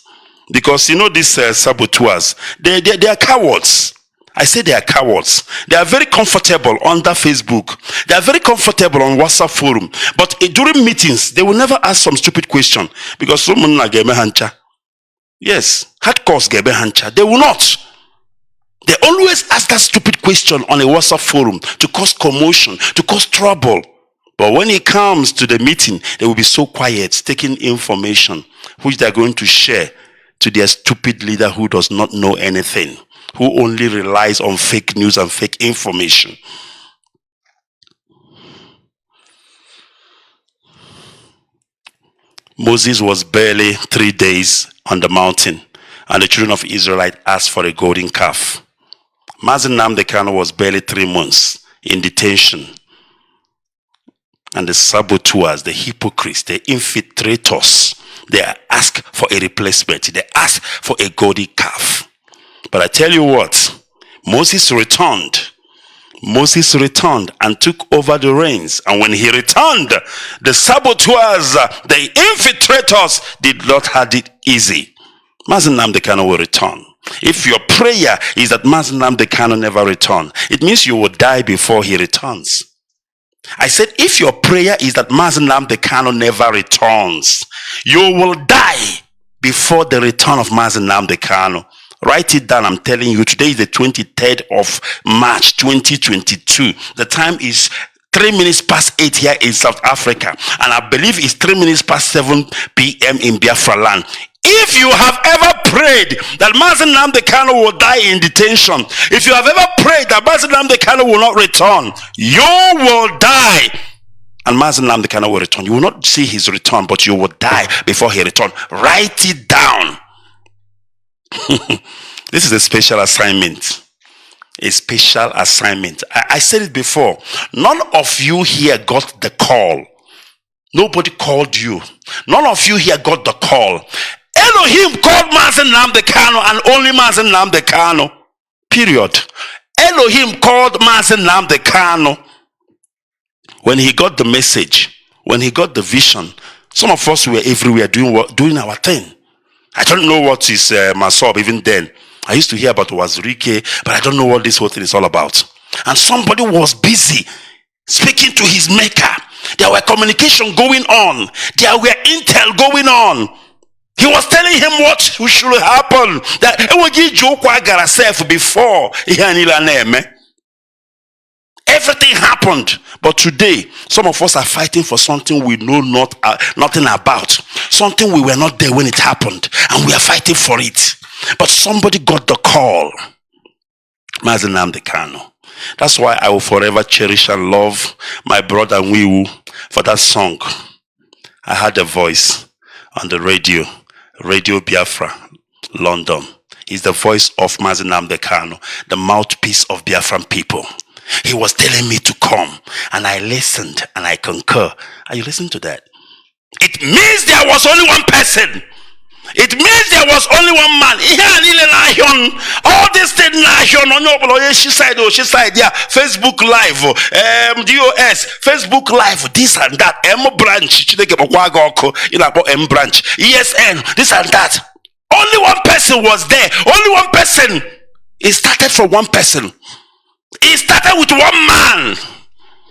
A: Because you know these saboteurs, they are cowards. I say they are cowards. They are very comfortable under Facebook. They are very comfortable on WhatsApp forum. But during meetings, they will never ask some stupid question. Because someone like hancha. Yes, hardcore gebe hancha. They will not. They always ask that stupid question on a WhatsApp forum to cause commotion, to cause trouble. But when it comes to the meeting, they will be so quiet, taking information which they are going to share to their stupid leader who does not know anything, who only relies on fake news and fake information. Moses was barely 3 days on the mountain, and the children of Israel asked for a golden calf. Mazi Ikechukwu was barely 3 months in detention. And the saboteurs, the hypocrites, the infiltrators, they ask for a replacement. They ask for a golden calf. But I tell you what, Moses returned. Moses returned and took over the reins. And when he returned, the saboteurs, the infiltrators did not have it easy. Mazi Ikechukwu will return. If your prayer is that Mazi Ikechukwu never return, it means you will die before he returns. I said, if your prayer is that Mazi Ikechukwu never returns, you will die before the return of Mazi Ikechukwu. Write it down. I'm telling you, today is the 23rd of March 2022. The time is 3 minutes past 8 here in South Africa, and I believe it's 3 minutes past 7 p.m. in Biafra land. If you have ever prayed that Mazi Ikechukwu will die in detention, if you have ever prayed that Mazi Ikechukwu will not return, you will die. And Mazi Ikechukwu will return. You will not see his return, but you will die before he returns. Write it down. This is a special assignment. A special assignment. I said it before. None of you here got the call. Nobody called you. None of you here got the call. Elohim called Mazi Ikechukwu and only Mazi Ikechukwu. Period. Elohim called Mazi Ikechukwu. When he got the message, when he got the vision, some of us were everywhere doing our thing. I don't know what is Masob even then. I used to hear about Wazirike, but I don't know what this whole thing is all about. And somebody was busy speaking to his maker. There were communication going on. There were intel going on. He was telling him what should happen. That before everything happened. But today, some of us are fighting for something we know nothing about. Something we were not there when it happened. And we are fighting for it. But somebody got the call. Mazi Ikechukwu. That's why I will forever cherish and love my brother Nwiwu for that song. I had a voice on the radio, Radio Biafra, London. He's the voice of Mazi Kanu, the mouthpiece of Biafran people. He was telling me to come, and I listened, and I concur. Are you listening to that? It means there was only one person. It means there was only one man. All this thing she said, yeah, Facebook Live, DOS, Facebook Live, this and that, M branch, M branch, ESN, this and that. Only one person was there. Only one person. It started from one person. It started with one man.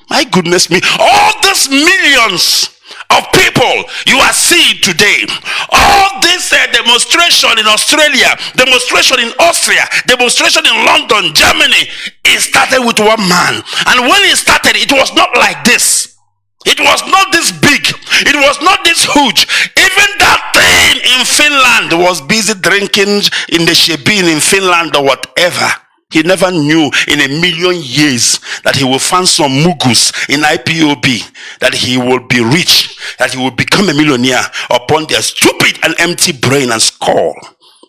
A: My goodness me. All these millions of people you are seeing today, all this demonstration in Australia, demonstration in Austria, demonstration in London, Germany, it started with one man. And when it started, it was not like this. It was not this big. It was not this huge. Even that thing in Finland was busy drinking in the shebeen in Finland or whatever. He never knew in a million years that he will find some mugus in IPOB, that he will be rich, that he will become a millionaire upon their stupid and empty brain and skull.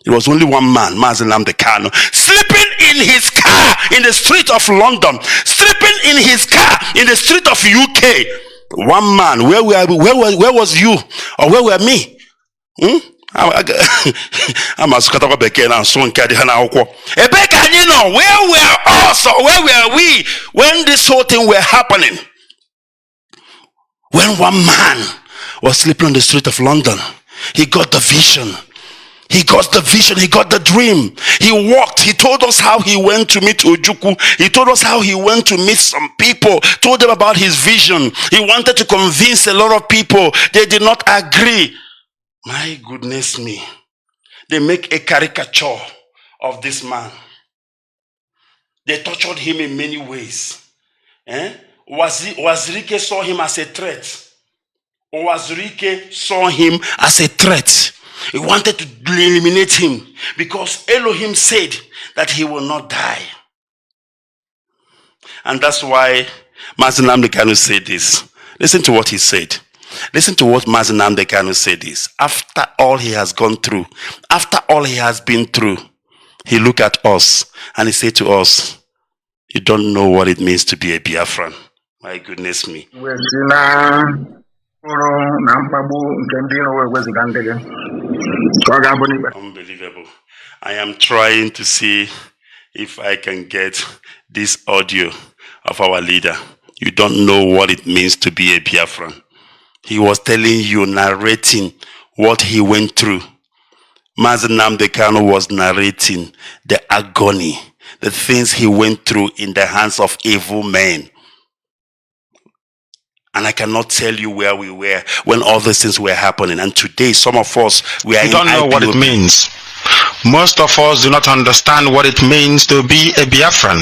A: It was only one man, Mazi Kanu, sleeping in his car in the street of London, sleeping in his car in the street of UK. One man. Where was you? Or where were me? I'm a Scottish Becken and soon Kadihana. You know, where were us or where were we when this whole thing were happening? When one man was sleeping on the street of London, he got the vision. He got the vision, he got the dream. He walked, he told us how he went to meet Ojukwu. He told us how he went to meet some people, told them about his vision. He wanted to convince a lot of people. They did not agree. My goodness me. They make a caricature of this man. They tortured him in many ways. Wazirike saw him as a threat. Wazirike saw him as a threat. He wanted to eliminate him because Elohim said that he will not die. And that's why Mazi Kanu said this. Listen to what he said. Listen to what Mazi Kanu said this. After all he has gone through, after all he has been through, he looked at us and he said to us, you don't know what it means to be a Biafran. My goodness me. Unbelievable. I am trying to see if I can get this audio of our leader. You don't know what it means to be a Biafran. He was telling you, narrating what he went through. Mazi Kanu was narrating the agony, the things he went through in the hands of evil men. And I cannot tell you where we were when all these things were happening. And today, some of us, we are in
B: don't know what it means. Most of us do not understand what it means to be a Biafran.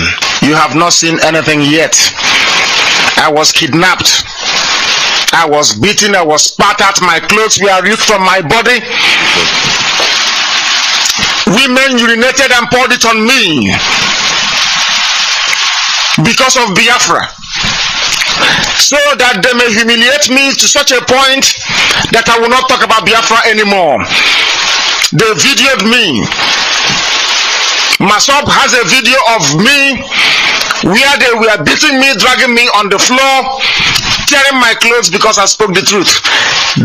B: You have not seen anything yet. I was kidnapped. I was beaten. I was spat at. My clothes were ripped from my body. Women urinated and poured it on me because of Biafra, so that they may humiliate me to such a point that I will not talk about Biafra anymore. They videoed me. Masop has a video of me where they were beating me, dragging me on the floor, tearing my clothes because I spoke the truth.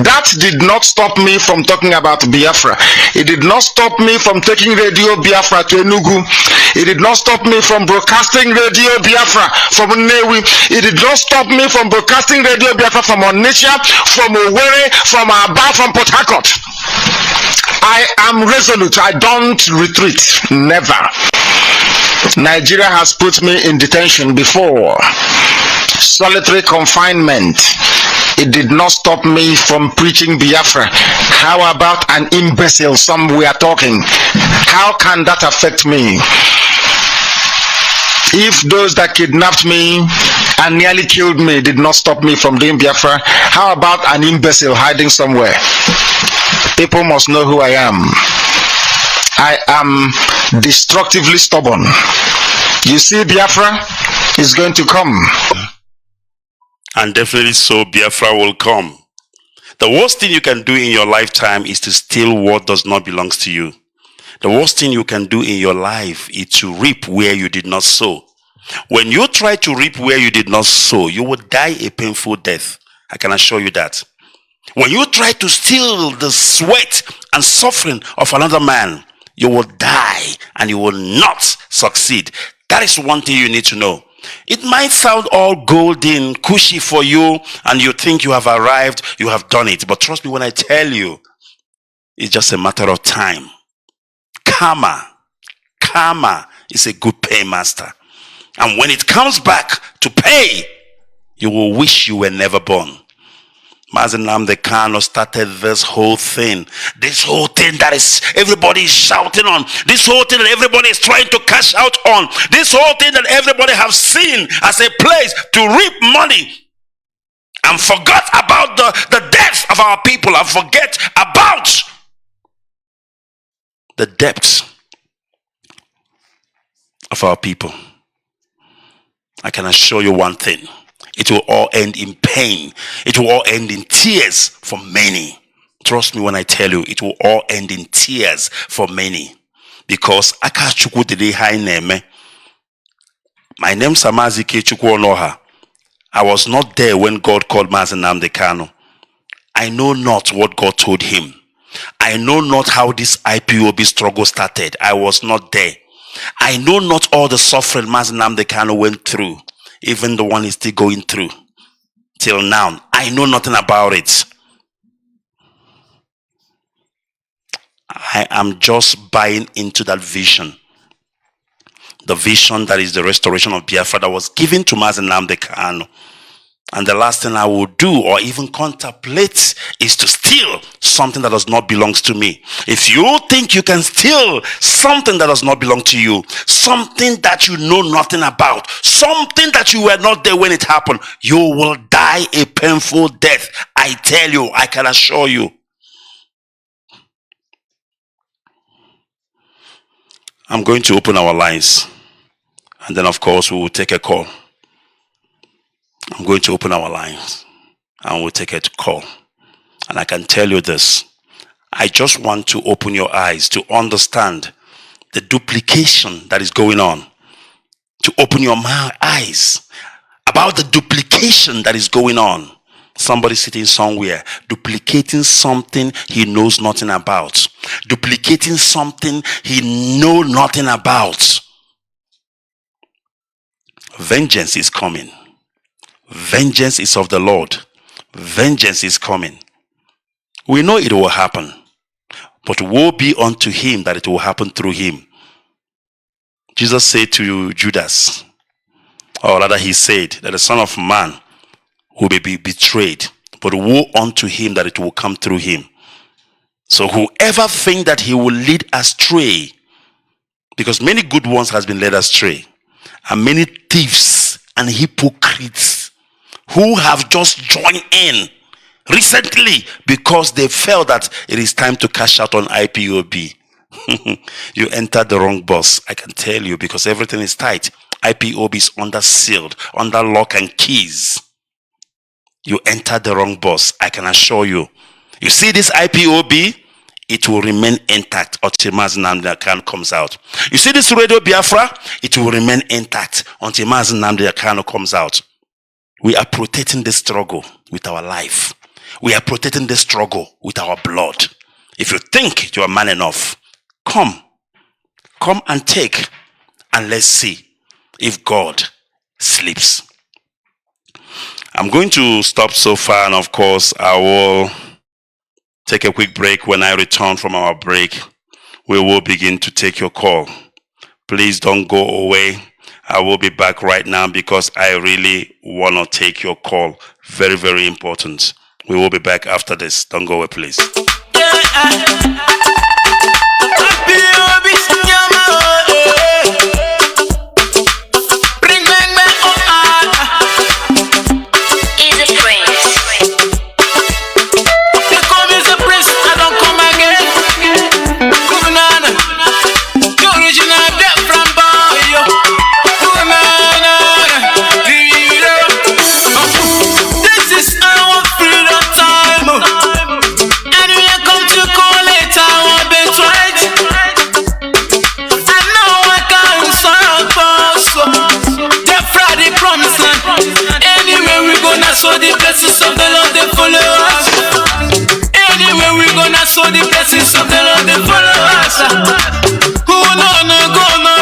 B: That did not stop me from talking about Biafra. It did not stop me from taking Radio Biafra to Enugu. It did not stop me from broadcasting Radio Biafra from Nnewi. It did not stop me from broadcasting Radio Biafra from Onitsha, from Owerri, from Aba, from Port Harcourt. I am resolute. I don't retreat. Never. Nigeria has put me in detention before. Solitary confinement. It did not stop me from preaching Biafra. How about an imbecile somewhere talking? How can that affect me? If those that kidnapped me and nearly killed me did not stop me from doing Biafra, how about an imbecile hiding somewhere? People must know who I am. I am destructively stubborn. You see, Biafra is going to come.
A: And definitely so, Biafra will come. The worst thing you can do in your lifetime is to steal what does not belong to you. The worst thing you can do in your life is to reap where you did not sow. When you try to reap where you did not sow, you will die a painful death. I can assure you that. When you try to steal the sweat and suffering of another man, you will die and you will not succeed. That is one thing you need to know. It might sound all golden, cushy for you, and you think you have arrived, you have done it. But trust me when I tell you, it's just a matter of time. Karma is a good paymaster. And when it comes back to pay, you will wish you were never born. Mazi Nnamdi Kanu started this whole thing. This whole thing that is everybody is shouting on. This whole thing that everybody is trying to cash out on. This whole thing that everybody has seen as a place to reap money. And forgot about the depths of our people. And forget about the depths of our people. I can assure you one thing. It will all end in pain. It will all end in tears for many. Trust me when I tell you, it will all end in tears for many. Because Akachukwu dede hai neme. My name is Mazi Ikechukwu Onuoha. I was not there when God called Mazi Nnamdi Kanu. I know not what God told him. I know not how this IPOB struggle started. I was not there. I know not all the suffering Mazi Nnamdi Kanu went through. Even the one he's still going through till now. I know nothing about it. I am just buying into that vision. The vision that is the restoration of Biafra that was given to Mazi Nnamdi Kanu. And the last thing I will do or even contemplate is to steal something that does not belong to me. If you think you can steal something that does not belong to you, something that you know nothing about, something that you were not there when it happened, you will die a painful death. I tell you, I can assure you. I'm going to open our lines. And then of course we will take a call. I'm going to open our lines and we'll take a call. And I can tell you this. I just want to open your eyes to understand the duplication that is going on. To open your eyes about the duplication that is going on. Somebody sitting somewhere, duplicating something he knows nothing about. Duplicating something he knows nothing about. Vengeance is coming. Vengeance is of the Lord. Vengeance is coming. We know it will happen. But woe be unto him that it will happen through him. Jesus said to Judas, or rather he said that the Son of Man will be betrayed. But woe unto him that it will come through him. So whoever think that he will lead astray, because many good ones has been led astray, and many thieves and hypocrites who have just joined in recently because they felt that it is time to cash out on IPOB. You entered the wrong bus, I can tell you, because everything is tight. IPOB is under sealed, under lock and keys. You entered the wrong bus, I can assure you. You see this IPOB, it will remain intact until Mazi Nnamdi Kanu comes out. You see this Radio Biafra, it will remain intact until Mazi Nnamdi Kanu comes out. We are protecting this struggle with our life. We are protecting this struggle with our blood. If you think you are man enough, come and take, and let's see if God sleeps. I'm going to stop so far, and of course I will take a quick break. When I return from our break, we will begin to take your call. Please don't go away. I will be back right now because I really want to take your call. Very, very important. We will be back after this. Don't go away, please.
C: blessings of the Lord they follow us. Anywhere we go, now so the blessings of the Lord they follow us. Who no go no,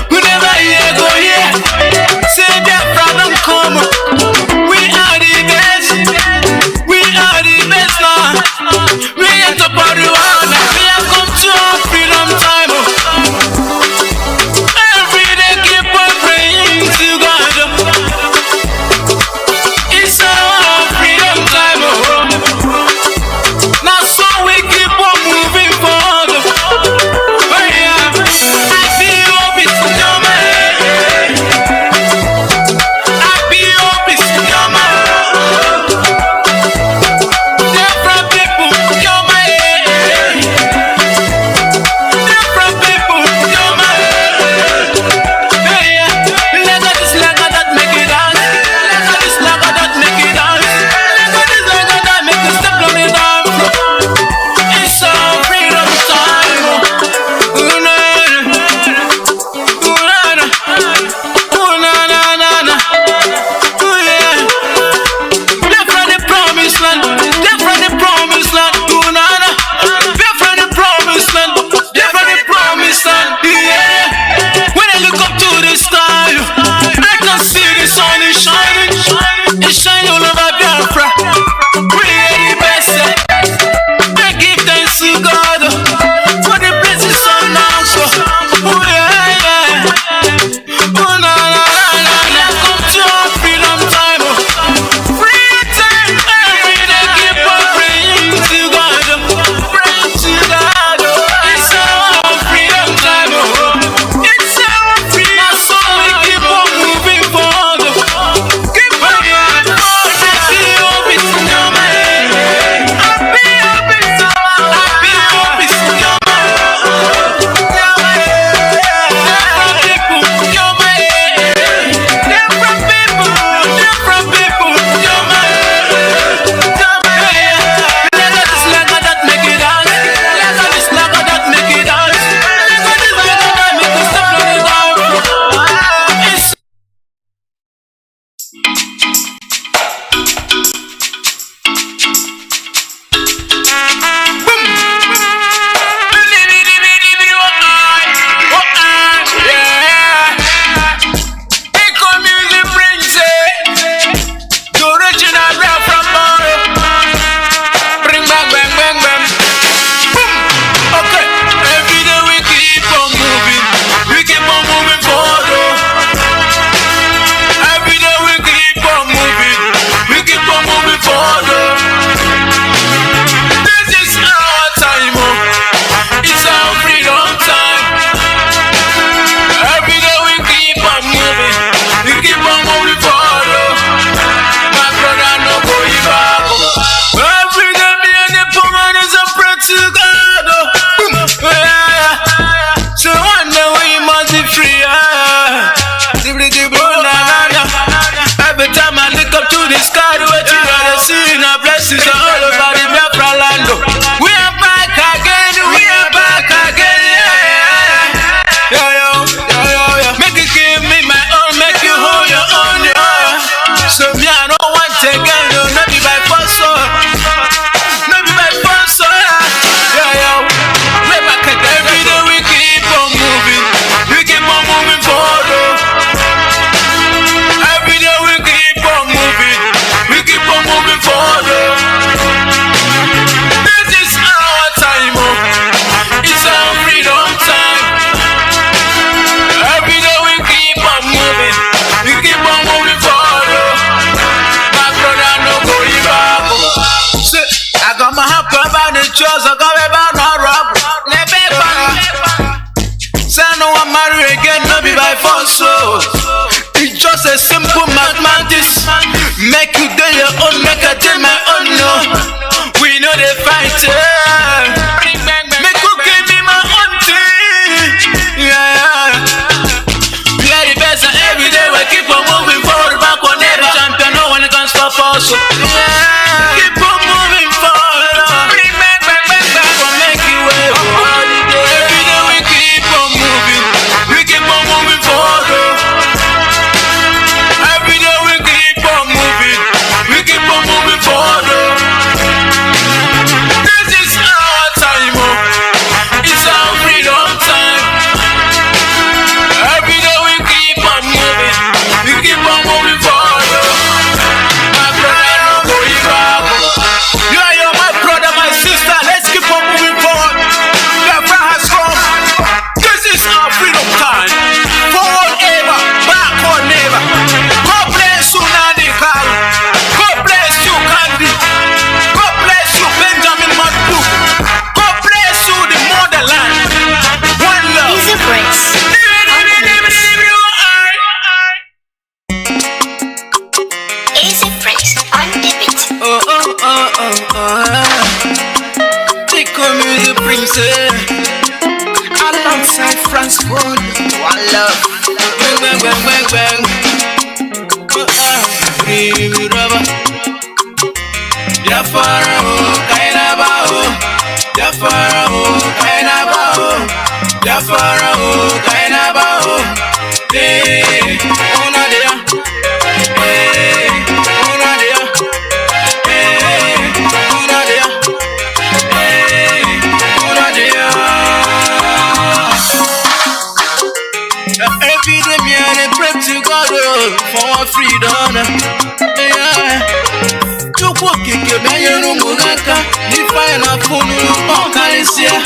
C: who never hear go here. Say Biafra don't come. We are the best. We are the best now. We ain't top of the world. We have come to our freedom time. Every day keep on praying to God. It's our freedom time. Now so we keep on moving forward. Oh yeah, I feel hope it's your man. I feel hope it's your man. Different people, your man. Different people, your man. Hey yeah, like this, like that, make it dance. Like this, like that, make it dance. Like this, like that, make it step on it down. It's our freedom time. Ooh, na, na. Ooh, yeah. They're from the promised land. They're from the promised land. Ooh, na, na. They're from the promised land. They're from the promised land. Yeah. When I look up to the sky, I can see the sun is shining. It's shining all over Biafra. We are the best. I give thanks to God for the blessings on us. Oh yeah, yeah. Oh na na na na. Come to our freedom time. Free time. Every day keep on praying to God. Praying to God. It's our freedom time. It's our freedom. So we keep on moving forward. Keep on. I feel hope it's your man. I feel hope it's your man. I feel hope it's your man. Different people, your man. Different people, your man. Like this, like that, make it dance. Like this, like that, make it dance. Like this, like that, make it step on it down. It's Echo music brings it. The original rap from Moro. Bring back, bang, bang, bang. Boom. Okay. Every day we keep on moving. We keep on moving forward. Every day we keep on moving. We keep on moving forward. This is our time. It's our freedom time. Every day we keep on moving. We keep on moving forward. My brother no going back. Every day me and the poor man is a pray to God. Yeah. So one day we must be free. Every time I look up to the sky, what you gotta see, now blessings are all over the Biafra land. We are back again. We are back again. Yeah. Make you give me my own, make you hold your own. Yeah. So me I don't want to again, no, not be by force. Not be by force. Yeah. We're back again. Every day we keep on moving. We keep on moving forward. Every day we keep on moving. We keep on moving forward. This is our time. It's our freedom time. Every day we keep on moving. We keep on moving forward. My brother no going back. Say, I got my heart about the church. I got my back on rock. Never back. Say no one marry again, no be by force. So it's just a simple mathematics. Make you do your own, make I do my own. No, we know they fight. Make you give me my own thing. Yeah. We are the best, and every day we keep on moving forward. Back on every champion, no one can stop us. Yeah. Keep on moving forward. Back on make you way. Every day we keep on moving. We keep on moving forward. Every day we keep on moving. We keep
D: Nice on the beat.
C: Oh, oh, oh, oh, oh. They call me the princess. Alongside France Food. One love. Bang, bang, bang, bang, bang. Baby rubber. Biafra, oh, Kainaba, oh. Biafra, oh, Kainaba, oh. Biafra, oh, Kainaba, oh. Hey, oh, Nadia. Hey, oh, Nadia. Hey, oh, Nadia. Hey, oh, Nadia. Every day me and I pray to God for our freedom. Yeah. Chukwu okike bịanyere ụmụ gị aka n'ife anyị na-afụ n'ụlọ karịsịa.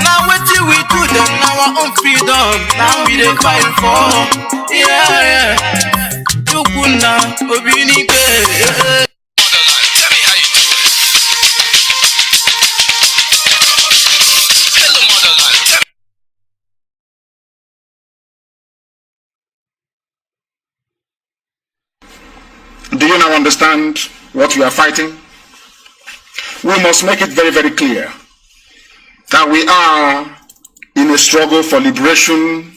C: Now wetin we do them now our own freedom. Now we dey fight for. Yeah. Chukwu na obi n'ike.
E: Tell me how you do it. Hello, motherland. Tell me.
B: Do you now understand what we are fighting? We must make it very, very clear that we are in a struggle for liberation.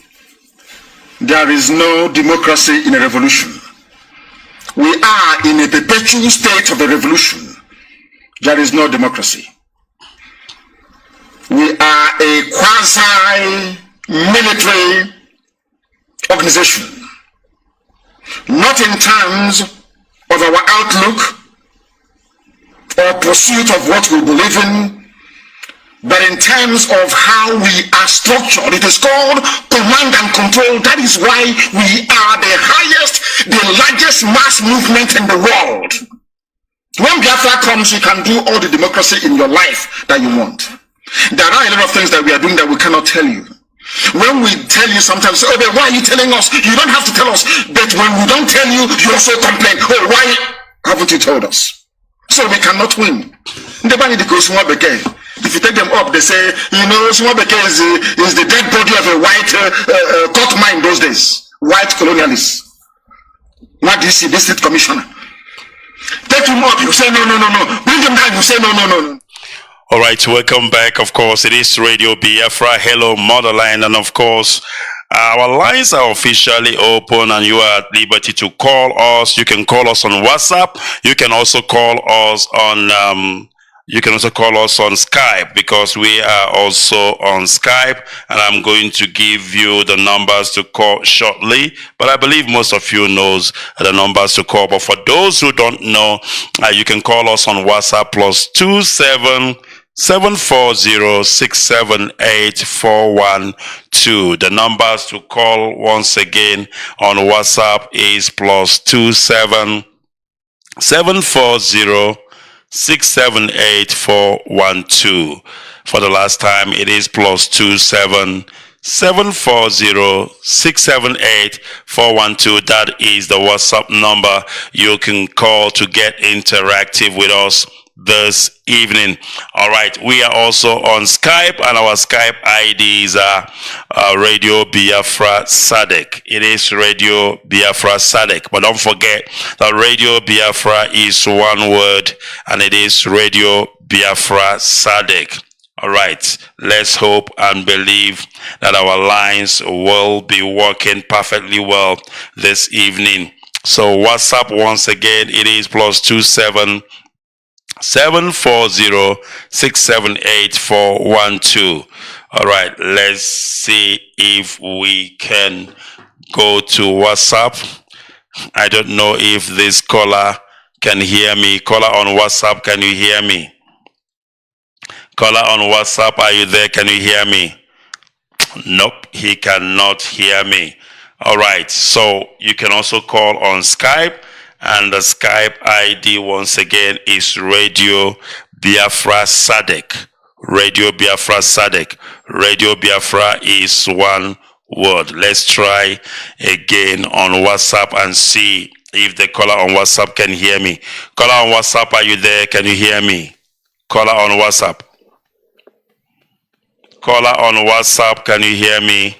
B: There is no democracy in a revolution. We are in a perpetual state of a revolution. There is no democracy. We are a quasi-military organization, not in terms of our outlook or pursuit of what we believe in, but in terms of how we are structured. It is called command and control. That is why we are the highest, the largest mass movement in the world. When Biafra comes, you can do all the democracy in your life that you want. There are a lot of things that we are doing that we cannot tell you. When we tell you sometimes, oh, but why are you telling us? You don't have to tell us. But when we don't tell you, you also complain. Oh, why haven't you told us? So we cannot win. If you take them up, they say, you know, Swabeke is the dead body of a white court mine those days. White colonialists. What do you see? District commissioner. Take him up, you say no. Bring him down, you say no.
A: All right, welcome back. Of course, it is Radio Biafra. Hello, Motherland. And of course, our lines are officially open and you are at liberty to call us. You can call us on WhatsApp. You can also call us on Skype, because we are also on Skype, and I'm going to give you the numbers to call shortly. But I believe most of you knows the numbers to call. But for those who don't know, you can call us on WhatsApp +27 740 678 The numbers to call once again on WhatsApp is +27 740 678 For the last time, it is +27 740 678 That is the WhatsApp number you can call to get interactive with us this evening. All right, we are also on Skype, and our Skype IDs are Radio Biafra Sadek. It is Radio Biafra Sadek, but don't forget that Radio Biafra is one word, and it is Radio Biafra Sadek. All right, let's hope and believe that our lines will be working perfectly well this evening. So WhatsApp, once again, it is +27 740 678 All right, let's see if we can go to WhatsApp. I don't know if this caller can hear me. Caller on WhatsApp, can you hear me? Caller on WhatsApp, are you there? Can you hear me? Nope, he cannot hear me. All right, so you can also call on Skype, and the Skype ID once again is Radio Biafra Sadek. Radio Biafra Sadek. Radio Biafra is one word. Let's try again on WhatsApp and see if the caller on WhatsApp can hear me. Caller on WhatsApp, are you there? Can you hear me? Caller on WhatsApp. Caller on WhatsApp, can you hear me?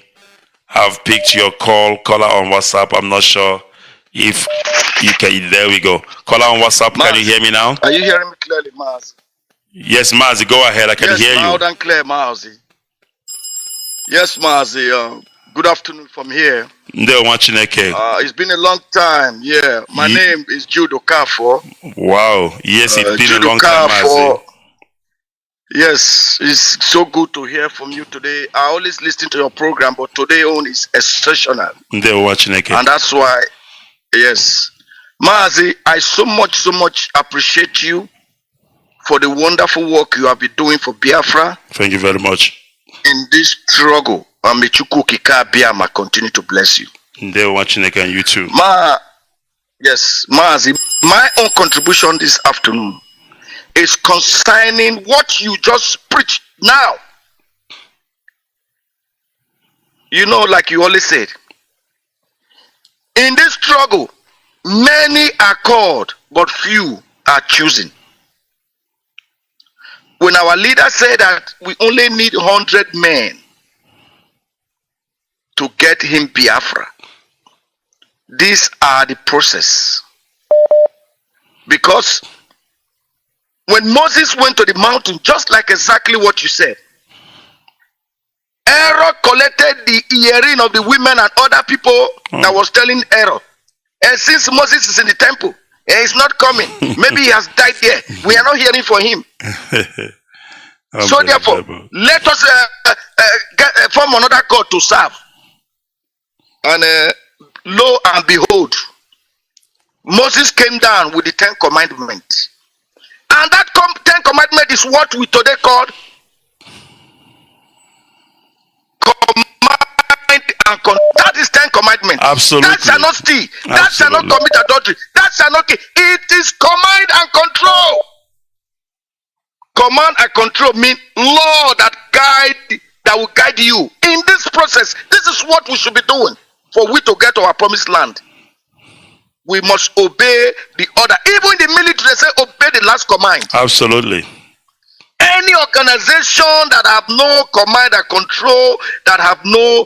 A: I've picked your call. Caller on WhatsApp, I'm not sure If you can, there we go. Caller on WhatsApp, can you hear me now?
B: Are you hearing me clearly, Mazi?
A: Yes, Mazi, go ahead. I can hear you.
B: Loud and clear, Mazi. Yes, Mazi. Good afternoon from here. It's been a long time. Yeah, my name is Jude Okafor.
A: Wow. Yes, it's been
B: Jude
A: a long time, Mazi.
B: Yes, it's so good to hear from you today. I always listen to your program, but today on is exceptional. And that's why, yes. Mazi, I so much appreciate you for the wonderful work you have been doing for Biafra.
A: Thank you very much.
B: In this struggle, and may Chukwu Kika Biama continue to bless you.
A: And you too.
B: Yes, Mazi, my own contribution this afternoon is concerning what you just preached now. You know, like you always said, in this struggle, many are called, but few are chosen. When our leader said that we only need 100 men to get him Biafra, these are the process. Because when Moses went to the mountain, just like exactly what you said, Aaron collected the earring of the women and other people that was telling Aaron. And since Moses is in the temple, and he's not coming, maybe he has died there. We are not hearing from him. So therefore, let us form another God to serve. And lo and behold, Moses came down with the 10 commandments. And that 10 commandment is what we today call command and that is 10 commandments.
A: Absolutely.
B: That shall not steal. That shall not commit adultery. That shall not kill. It is command and control. Command and control mean law that will guide you in this process. This is what we should be doing for we to get to our promised land. We must obey the order. Even in the military, they say obey the last command.
A: Absolutely.
B: Any organization that have no command and control, that have no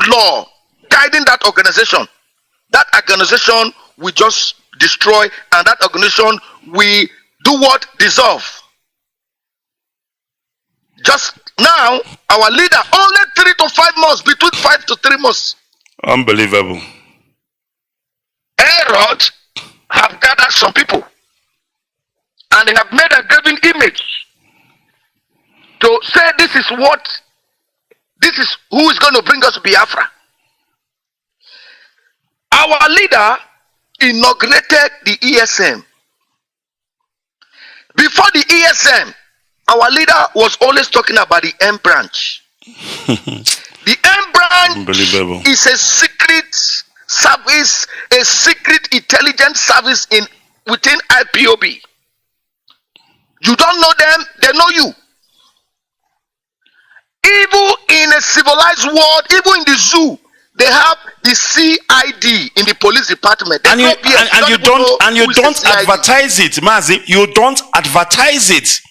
B: law guiding that organization will just destroy, and that organization will do what? Dissolve. Just now, our leader, only 3 to 5 months, between 5 to 3 months.
A: Unbelievable.
B: Herod have gathered some people and they have made a graven image to say this is who is going to bring us Biafra. Our leader inaugurated the ESM. Before the ESM, our leader was always talking about the M branch. The M branch is a secret service, a secret intelligence service within IPOB. You don't know them, they know you. Even in a civilized world, even in the zoo, they have the CID in the police department.
A: And you don't advertise it, Mazi. You don't advertise it.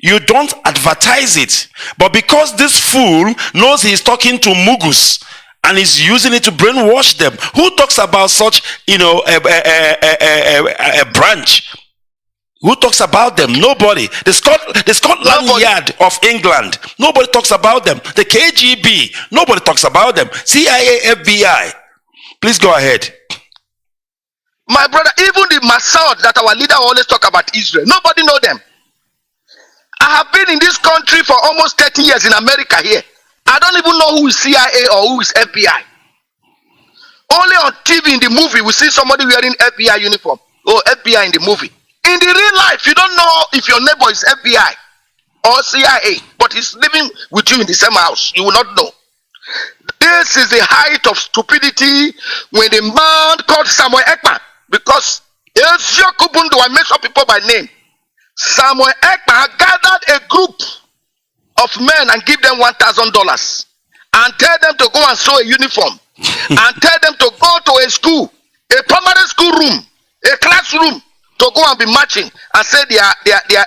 A: You don't advertise it. But because this fool knows he's talking to Mugus and is using it to brainwash them, who talks about such, a branch? Who talks about them? Nobody. The Scotland Yard of England, nobody talks about them. The KGB, nobody talks about them. CIA, FBI. Please go ahead.
B: My brother, even the Mossad that our leader always talk about Israel, nobody know them. I have been in this country for almost 30 years in America here. I don't even know who is CIA or who is FBI. Only on TV in the movie we see somebody wearing FBI uniform or FBI in the movie. In the real life, you don't know if your neighbor is FBI or CIA, but he's living with you in the same house. You will not know. This is the height of stupidity when the man called Samuel Ekman, because I mention people by name. Samuel Ekman gathered a group of men and give them $1,000 and tell them to go and sew a uniform and tell them to go to a school, a primary school room, a classroom, to go and be marching and say they are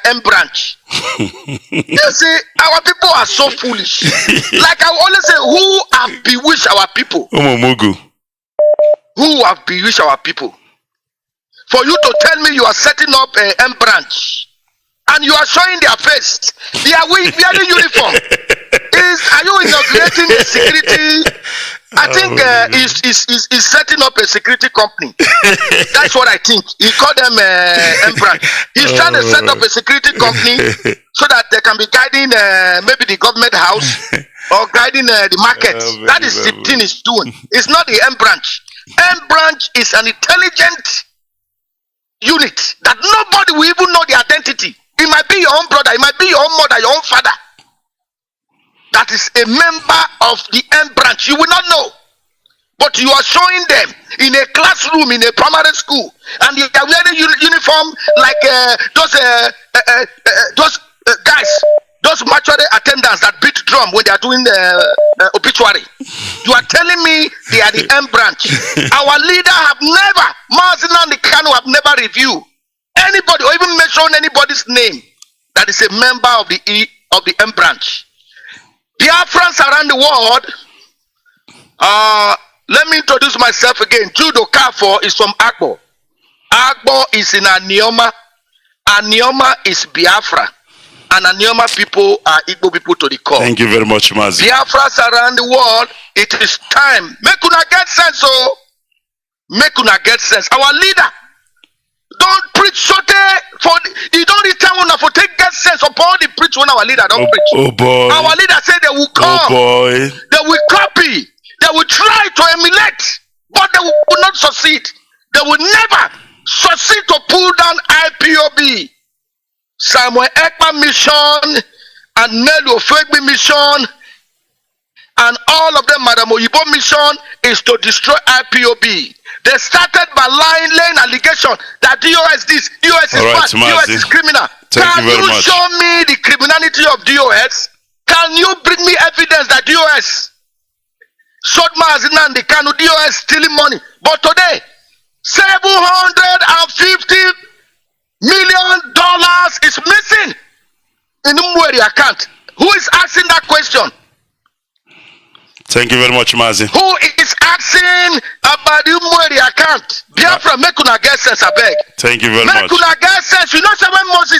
B: M branch. You see, our people are so foolish. Like I always say, who have bewitched our people?
A: Umumugu.
B: Who who have bewitched our people. For you to tell me you are setting up a M branch and you are showing their face, they are wearing uniform. Are you inaugurating a security? I think he's setting up a security company. That's what I think. He called them M branch. He's trying to set up a security company so that they can be guiding maybe the government house or guiding the market. That is the thing he's doing. It's not the M branch. M branch is an intelligent unit that nobody will even know the identity. It might be your own brother, it might be your own mother, your own father. That is a member of the M branch. You will not know. But you are showing them in a classroom, in a primary school, and they are wearing uniform like those guys, those mortuary attendants that beat drum when they are doing the obituary. You are telling me they are the M branch. Our leader have never, Mazi Ikechukwu have never reviewed anybody or even mentioned anybody's name that is a member of the M branch. Biafrans around the world. Let me introduce myself again. Judo Kafo is from Agbo. Agbo is in Anioma. Anioma is Biafra. And Anioma people are Igbo people to the core.
A: Thank you very much, Mazi.
B: Biafras around the world, it is time. Make una get sense, oh. Make una get sense. Our leader, don't preach sote for you don't return una for take get sense upon the preach when our leader don't preach.
A: Oh boy.
B: Our leader said they will come.
A: Oh boy.
B: They will copy. They will try to emulate, but they will not succeed. They will never succeed to pull down IPOB. Samuel Ekman mission and Nelly Ofegbi mission and all of them, Madam Oyibo mission is to destroy IPOB. They started by laying allegation that DOS this, DOS is bad, DOS is criminal. Can you show me the criminality of DOS? Can you bring me evidence that DOS showed Mazi Kanu DOS stealing money? But today, $750 million is missing in Umweri account. Who is asking that question?
A: Thank you very much, Mazi.
B: Who is asking about the Umweri account? Biafra, make una get sense, I beg.
A: Thank you very much.
B: Make una get sense. You know, say when Mazi,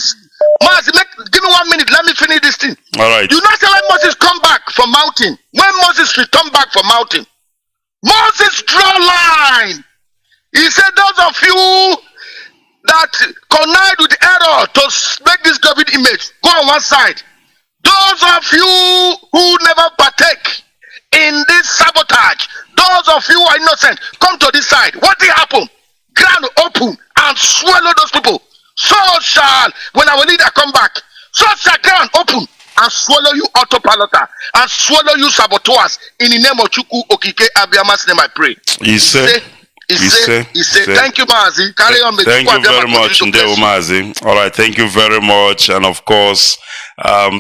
B: give me 1 minute, let me finish this thing.
A: All right.
B: You know, say when Moses come back from mountain, when Moses return back from mountain, Moses draw line. He said, those of you that connived with error to make this David image, go on one side. Those of you who never partake in this sabotage, those of you who are innocent, come to this side. What did happen? Ground open and swallow those people. So shall, when our leader come back, so shall ground open and swallow you autopiloter and swallow you saboteurs in the name of Chukwu Okike Abiyama's name I pray.
A: He said,
B: thank you, Mazi. Carry on.
A: Thank you very much, Ndeo Mazi. All right, thank you very much. And of course,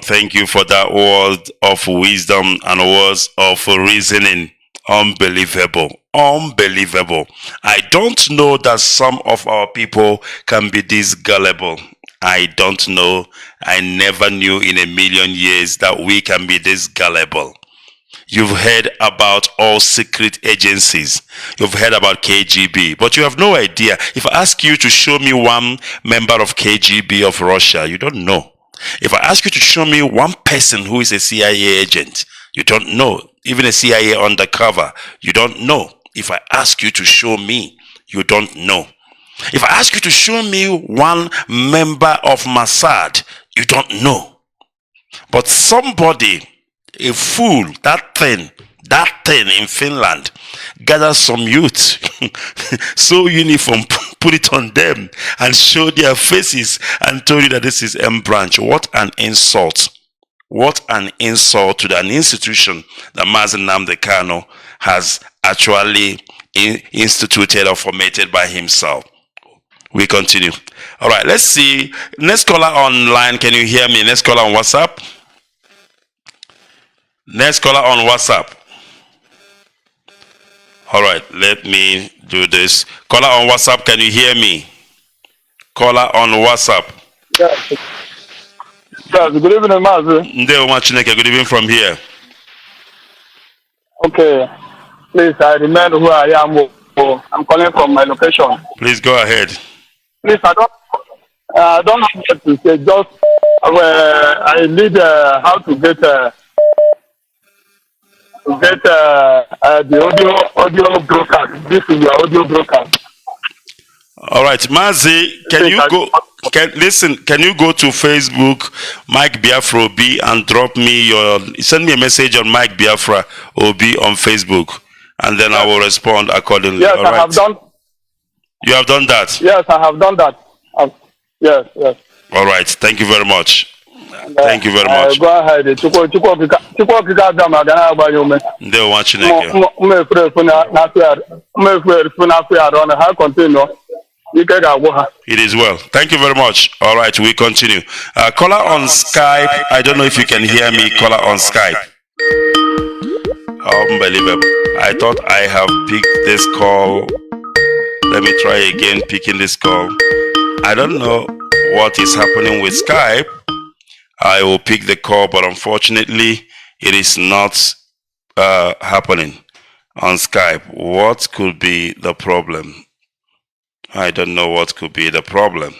A: thank you for that word of wisdom and words of reasoning. Unbelievable. Unbelievable. I don't know that some of our people can be this gullible. I don't know. I never knew in a million years that we can be this gullible. You've heard about all secret agencies. You've heard about KGB, but you have no idea. If I ask you to show me one member of KGB of Russia, you don't know. If I ask you to show me one person who is a CIA agent, you don't know. Even a CIA undercover, you don't know. If I ask you to show me, you don't know. If I ask you to show me one member of Mossad, you don't know. But somebody, a fool, that thing in Finland, gather some youth, sew uniform, put it on them, and show their faces and told you that this is M branch. What an insult. What an insult to an institution that Mazi Ikechukwu has actually instituted or formatted by himself. We continue. All right, let's see. Next caller online. Can you hear me? Next caller on WhatsApp. Next caller on WhatsApp. All right, let me do this. Caller on WhatsApp, can you hear me? Caller on WhatsApp.
D: Yes. Yes, good evening, Mazi.
A: Good evening from here.
D: Okay. Please, I remain who I am. Oh, I'm calling from my location.
A: Please go ahead.
D: Please, I don't know what to say. Just I need how to get the audio broadcast. This is your audio broadcast.
A: All right, Mazi, can you go? Can you go to Facebook, Mike Biafra OB, and drop me send me a message on Mike Biafra OB on Facebook, and then I will respond accordingly.
D: Yes,
A: all
D: I
A: right?
D: have done.
A: You have done that?
D: Yes, I have done that. Yes.
A: All right, thank you very much. Thank you very much.
D: Go ahead.
A: They want you It is well. Thank you very much. All right, we continue. Caller on Skype. I don't know if you can hear me. Caller on Skype. Unbelievable. I thought I have picked this call. Let me try again picking this call. I don't know what is happening with Skype. I will pick the call, but unfortunately, it is not happening on Skype. What could be the problem? I don't know what could be the problem.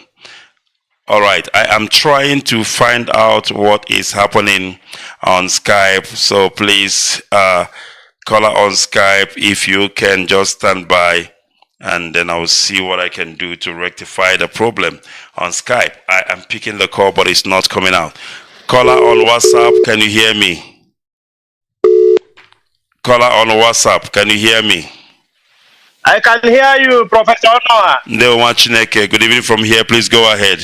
A: All right, I am trying to find out what is happening on Skype. So please, caller on Skype, if you can just stand by, and then I will see what I can do to rectify the problem on Skype. I am picking the call, but it's not coming out. Caller on WhatsApp, can you hear me? Caller on WhatsApp, can you hear me?
F: I can hear you, Professor Onuoha.
A: Good evening from here. Please go ahead.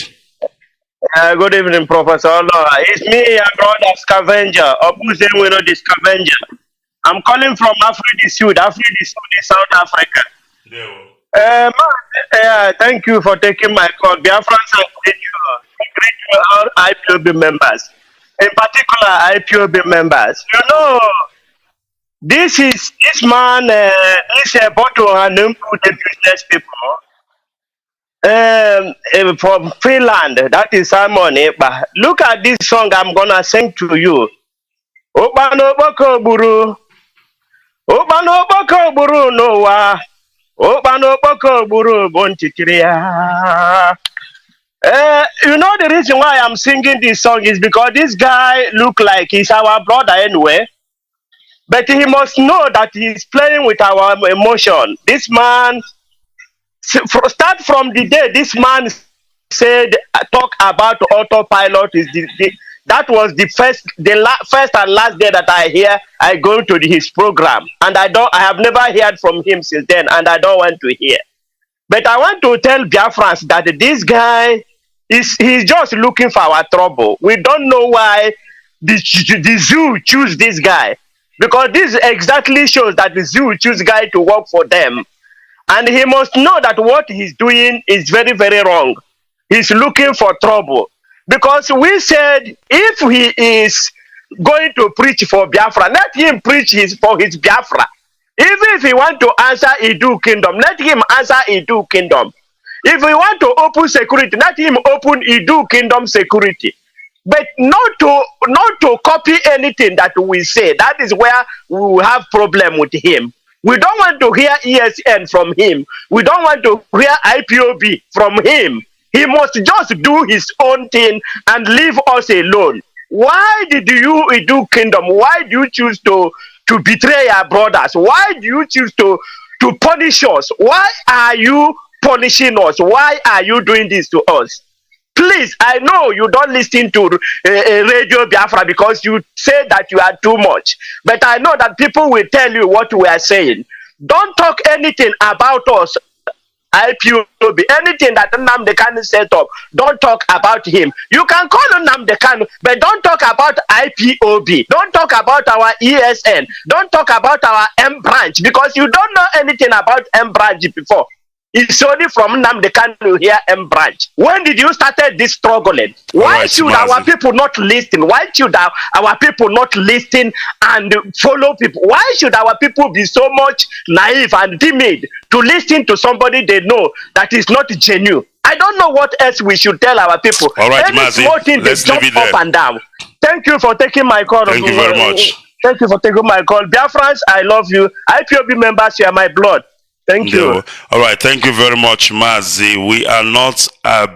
F: Good evening, Professor Onuoha. It's me, your brother Scavenger. Obuzemwino the Scavenger. I'm calling from Africa Sud. Africa Sud is South Africa. Thank you for taking my call. Biafrans and greet you all IPOB members. In particular, IPOB members. You know, this man, this bottle and the business people from Finland. That is Simon. Look at this song I'm gonna sing to you. Obanoboko buru, Obanoboko buru noa, Obanoboko buru bontikiria. You know the reason why I'm singing this song is because this guy look like he's our brother anyway. But he must know that he's playing with our emotion. This man, start from the day this man said, talk about autopilot is that was the first and last day that I go to his program, and I have never heard from him since then, and I don't want to hear. But I want to tell Biafrans that this guy he's just looking for our trouble. We don't know why the zoo choose this guy. Because this exactly shows that the zoo choose guy to work for them. And he must know that what he's doing is very, very wrong. He's looking for trouble. Because we said if he is going to preach for Biafra, let him preach for his Biafra. Even if he want to answer Idu Kingdom, let him answer Idu Kingdom. If we want to open security, let him open Idu Kingdom security. But not to copy anything that we say. That is where we will have problem with him. We don't want to hear ESN from him. We don't want to hear IPOB from him. He must just do his own thing and leave us alone. Why did you do kingdom? Why do you choose to betray our brothers? Why do you choose to punish us? Why are you punishing us? Why are you doing this to us? Please, I know you don't listen to Radio Biafra because you say that you are too much. But I know that people will tell you what we are saying. Don't talk anything about us, IPOB. Anything that Nnamdi Kanu set up, don't talk about him. You can call Nnamdi Kanu, but don't talk about IPOB. Don't talk about our ESN. Don't talk about our M branch because you don't know anything about M branch before. It's only from Nnamdi Kanu here, M branch. When did you started this struggling? Why should our people not listen? Why should our people not listen and follow people? Why should our people be so much naive and timid to listen to somebody they know that is not genuine? I don't know what else we should tell our people.
A: All right, Mazi, let's leave it there.
F: Up and down. Thank you for taking my call.
A: Thank you very much.
F: Thank you for taking my call. Biafrans, I love you. IPOB members, you are my blood. Thank you.
A: All right, thank you very much, Mazi. We are not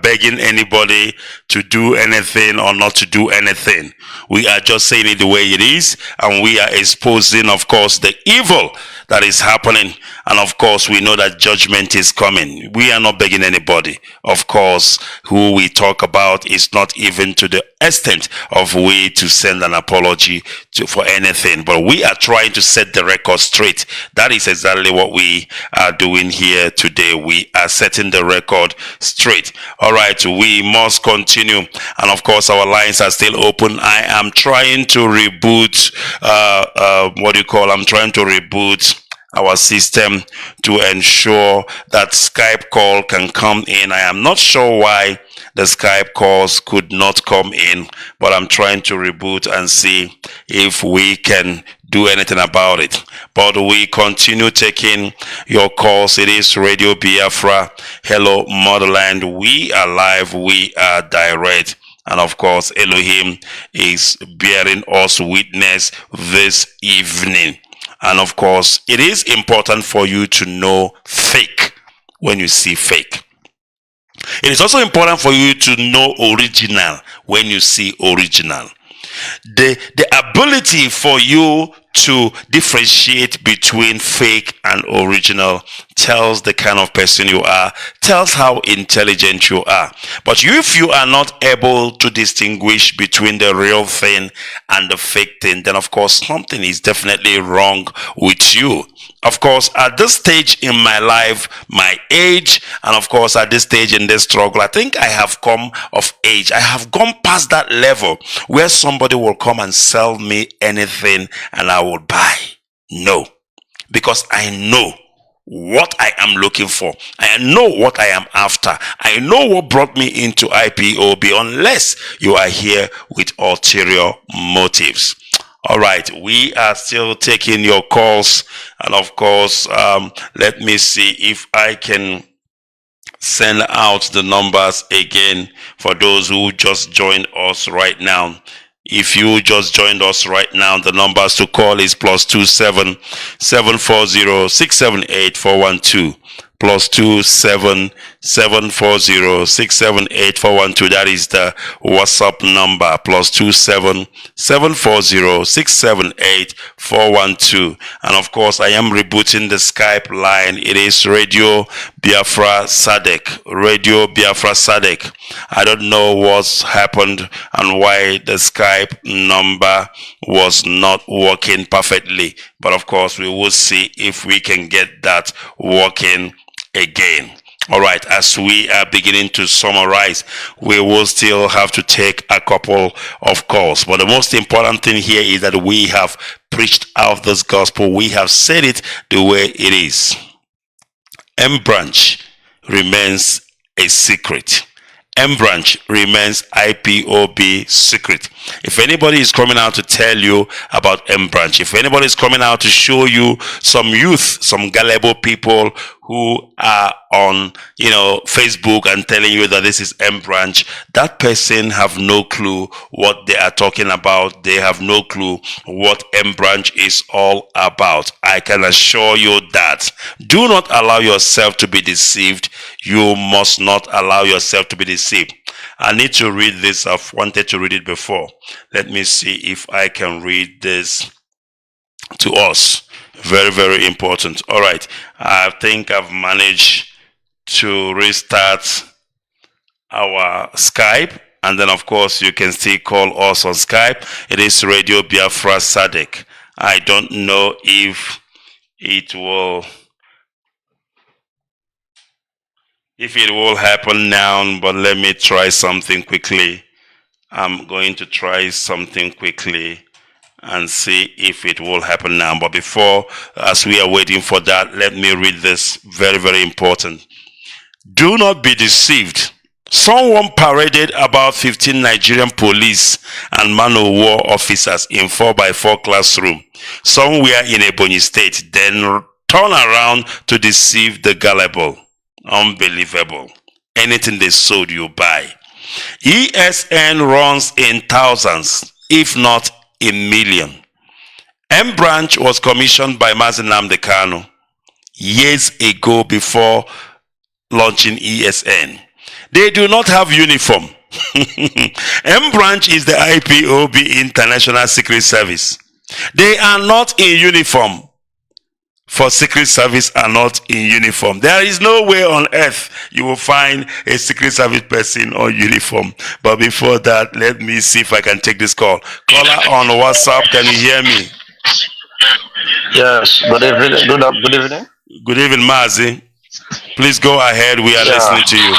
A: begging anybody to do anything or not to do anything. We are just saying it the way it is, and we are exposing, of course, the evil that is happening. And of course, we know that judgment is coming. We are not begging anybody. Of course, who we talk about is not even to the extent of we to send an apology for anything. But we are trying to set the record straight. That is exactly what we are doing here today. We are setting the record straight. All right, we must continue. And of course, our lines are still open. I am trying to reboot, I'm trying to reboot our system to ensure that Skype call can come in. I am not sure why the Skype calls could not come in, but I'm trying to reboot and see if we can do anything about it. But we continue taking your calls. It is Radio Biafra. Hello, Motherland. We are live. We are direct. And of course, Elohim is bearing us witness this evening. And of course, it is important for you to know fake when you see fake. It is also important for you to know original when you see original. The ability for you to differentiate between fake and original tells the kind of person you are, tells how intelligent you are. But if you are not able to distinguish between the real thing and the fake thing, then of course something is definitely wrong with you. Of course, at this stage in my life, my age, and of course at this stage in this struggle, I think I have come of age. I have gone past that level where somebody will come and sell me anything and I will buy. No, because I know what I am looking for. I know what I am after. I know what brought me into IPOB, unless you are here with ulterior motives. All right, we are still taking your calls, and of course, let me see if I can send out the numbers again for those who just joined us right now. If you just joined us right now, the numbers to call is +27 740 678 412. +27 740 678 412. That is the WhatsApp number. +27 740 678 412. And of course, I am rebooting the Skype line. It is Radio Biafra Sadek. Radio Biafra Sadek. I don't know what's happened and why the Skype number was not working perfectly. But of course, we will see if we can get that working again. All right, as we are beginning to summarize, we will still have to take a couple of calls. But the most important thing here is that we have preached out this gospel. We have said it the way it is. M branch remains a secret. M branch remains IPOB secret. If anybody is coming out to tell you about M branch, if anybody is coming out to show you some youth, some gullible people who are on, Facebook and telling you that this is M branch, that person have no clue what they are talking about. They have no clue what M branch is all about. I can assure you that. Do not allow yourself to be deceived. You must not allow yourself to be deceived. I need to read this. I've wanted to read it before. Let me see if I can read this to us. Very, very important. All right. I think I've managed to restart our Skype. And then, of course, you can still call us on Skype. It is Radio Biafra Sadek. I don't know if it will happen now, but let me try something quickly. I'm going to try something quickly and see if it will happen now. But before, as we are waiting for that, let me read this. Very, very important. Do not be deceived. Someone paraded about 15 Nigerian police and man-o-war officers in 4x4 classroom somewhere in Ebonyi State, then turn around to deceive the gullible. Unbelievable. Anything they sold, you buy. ESN runs in thousands, if not in millions. M branch was commissioned by Mazi Kanu. years ago before launching ESN. They do not have uniform. M branch is the IPOB International Secret Service. They are not in uniform. For Secret Service are not in uniform. There is no way on earth you will find a Secret Service person on uniform. But before that, let me see if I can take this call. Caller on WhatsApp, can you hear me?
G: Yes, good evening. Good evening.
A: Good evening, Mazi. Please go ahead. We are listening to you.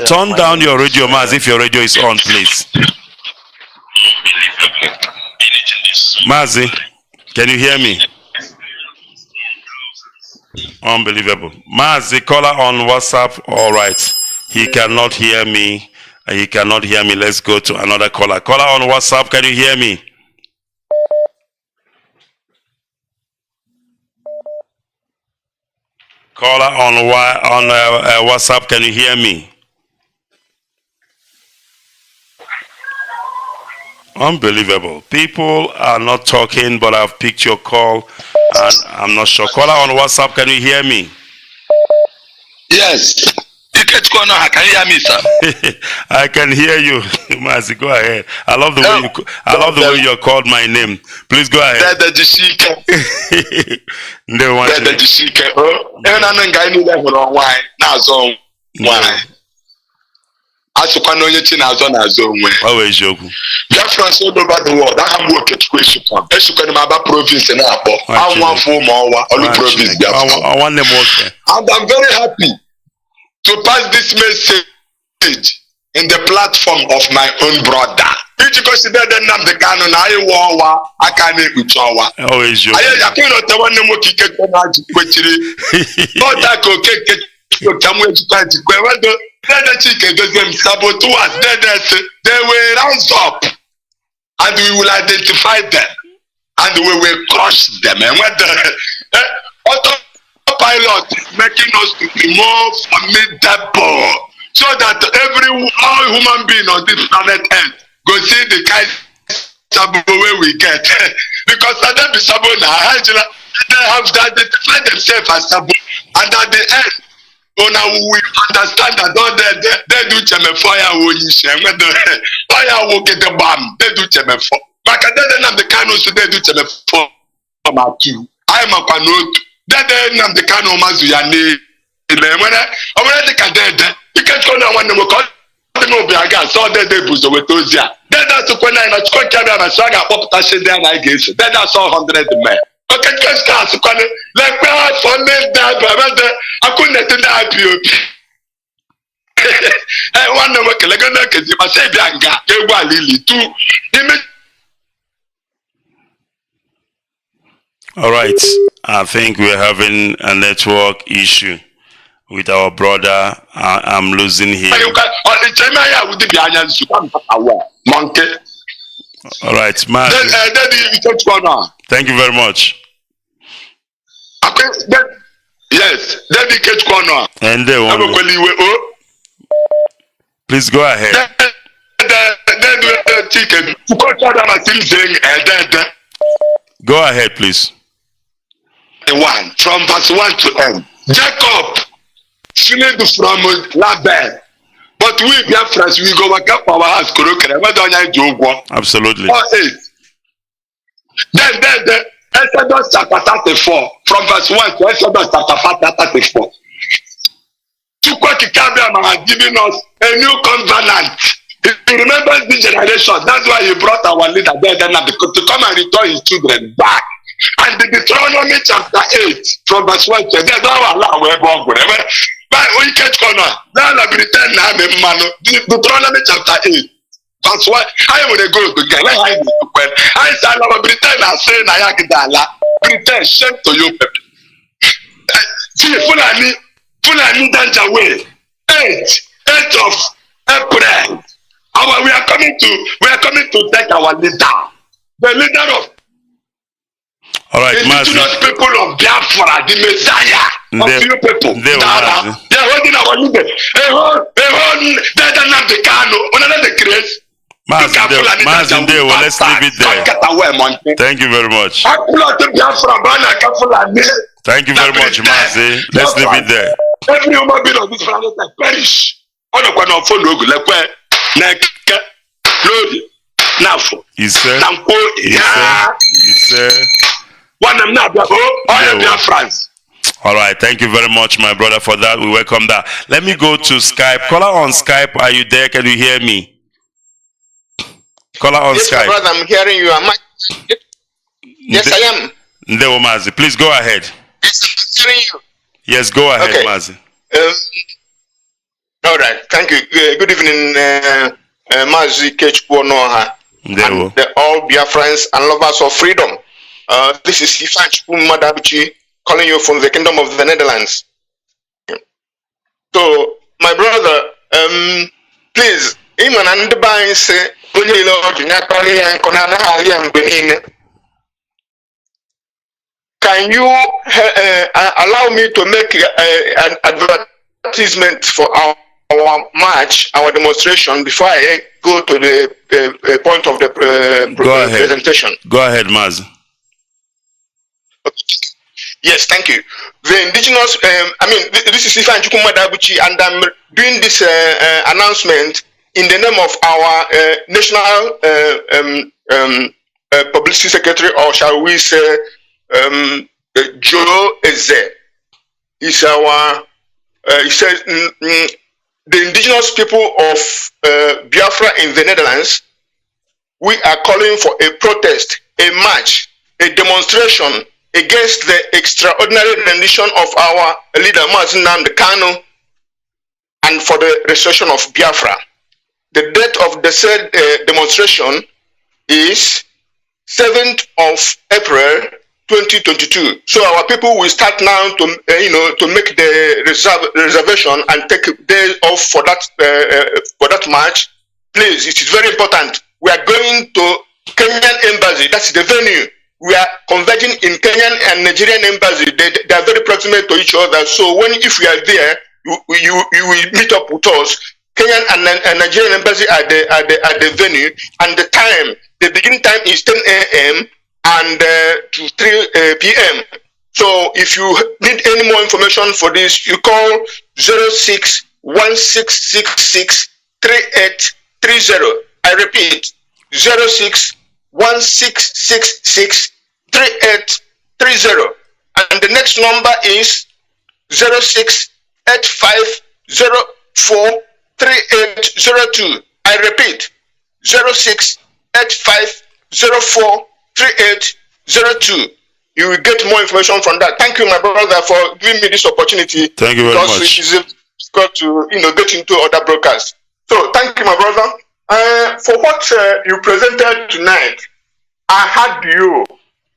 A: Turn down your radio, Mazi, if your radio is on, please. Mazi, can you hear me? Unbelievable. Mazi, caller on WhatsApp. All right. He cannot hear me. He cannot hear me. Let's go to another caller. Caller on WhatsApp, can you hear me? Caller on WhatsApp, can you hear me? Unbelievable. People are not talking, but I've picked your call and I'm not sure. Caller on WhatsApp, can you hear me?
E: Yes. Ikechukwu Onuoha, can you hear me, sir?
A: I can hear you, Mazi. Go ahead. I love the way you called my name. Please go ahead.
E: Asukwana onye chi na-azọ na-azọ onwe. Biafrans all over the world. Aha m Ikechukwu Onuoha. Esukwana m Aba province na-akpọ. Anwafọ Ụmụọwa, Olu province Biafra. And I'm very happy to pass this message in the platform of my own brother. Iji consider the Nnamdi Kanu na anyị wụ ọwa aka na-ekpuchi ọwa. Anyị yakịrị ote nwanne m nwoke Ikechukwu Onuoha ji kwechiri. N'ọta ka Okeke Okamụ ejikwa jikwa ewendo. They saboteurs, they will rise up and we will identify them and we will crush them. And when the autopilot is making us to be more formidable so that all human being on this planet Earth go see the kind of way we get. Because they have to identify themselves as Sabo, and at the end, we understand that they do fire will get the bomb. They do chemefo. But then the Kanu they do chemefo. I am a Kanu. Then the Kanu Mazuyani. When I already can dead, you can't go now when the Mokon. So they boost with those. Then that's when I not quite carry a saga pop tashes there. I guess then I saw 100 men. Okay, just cast like for me that I couldn't let the IPOB. I wonder what can I say Bianca, Lily too.
A: All right, I think we're having a network issue with our brother. I'm losing him. All right, man. Thank you very much.
E: Yes, then the Ikechukwu Onuoha.
A: And they want. Please go ahead. Go ahead, please.
E: From verse 1 to end. Jacob fleed from Laban. But we Biafrans, we go back up our house.
A: Absolutely.
E: Then Exodus chapter 34, from verse 1 to Exodus chapter 34. Chukwuka has given us a new covenant. He remembers this generation. That's why he brought our leader there to come and return his children back. And the Deuteronomy chapter 8, from verse 1 to there's no allow whatever. But we catch corner. Now I pretend I'm a man. Deuteronomy chapter 8. That's why I want to go to get I said, I'm pretend I say Nayakidala. Pretend shame to you people. See, Fulani danger way. 8th of April. We are coming to take our leader. The leader of indigenous people of Biafra, the Messiah of you people. They are holding our leader. They don't have the Kanu. Another the grace.
A: Mazi, let's leave it there. Thank you very much. Thank you very much, Mazi. Let's leave it there.
E: Every human being on this planet that perish. On the corner of Fonogu, Lepe, Neka, Lodi, Nafo.
A: Yes, sir.
E: Nampo,
A: Yes, sir.
E: One of them now, all Biafrans.
A: All right, thank you very much, my brother, for that. We welcome that. Let me go to Skype. Caller on Skype, are you there? Can you hear me? Caller on Skype.
H: Yes, brother, I'm hearing you. Yes, I am.
A: Ndewo Mazi, please go ahead.
H: Yes, I'm hearing you.
A: Yes, go ahead, okay. Mazi.
H: All right, thank you. Good evening, Mazi Ikechukwu Onuoha, and all Biafrans and lovers of freedom. This is Ikechukwu Onuoha calling you from the Kingdom of the Netherlands. So, my brother, please, can you allow me to make an advertisement for our march, our demonstration, before I go to the point of the presentation?
A: Go ahead, Maz.
H: Yes, thank you. The indigenous, this is Ikechukwu Onuoha, and I'm doing this announcement in the name of our national publicity secretary, or shall we say, Joe Eze. He's our, he says, the indigenous people of Biafra in the Netherlands, we are calling for a protest, a march, a demonstration against the extraordinary rendition of our leader, Nnamdi Kanu, and for the restoration of Biafra. The date of the said demonstration is 7th of April 2022. So our people will start now to to make the reservation and take a day off for that march. Please, it is very important. We are going to Kenyan embassy. That's the venue. We are converging in Kenyan and Nigerian embassy. They are very proximate to each other. So if we are there, you will meet up with us. Kenyan and Nigerian embassy at the venue, and the time, the beginning time is 10 a.m. and to 3 p.m. So if you need any more information for this, you call 0616663830. I repeat, 0616663830. And the next number is 0685043802. I repeat, 0685043802. You will get more information from that. Thank you, my brother, for giving me this opportunity.
A: Thank you very much.
H: Because it is difficult to get into other broadcasts. So thank you, my brother. For what you presented tonight, I heard you.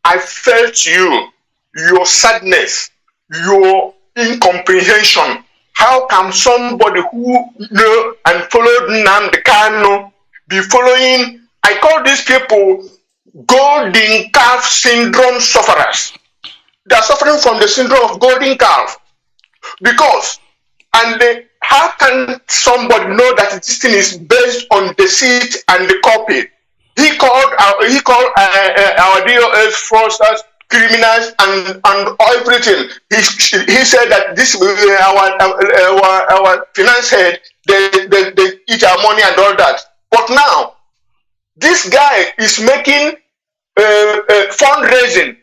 H: I felt you. Your sadness, your incomprehension. How can somebody who know and followed Nnamdi Kanu be following? I call these people golden calf syndrome sufferers. They are suffering from the syndrome of golden calf. Because, how can somebody know that this thing is based on deceit and the copy? He called our DOS fraudsters, criminals, and everything. He said that this our finance head, they eat our money and all that. But now, this guy is making fundraising.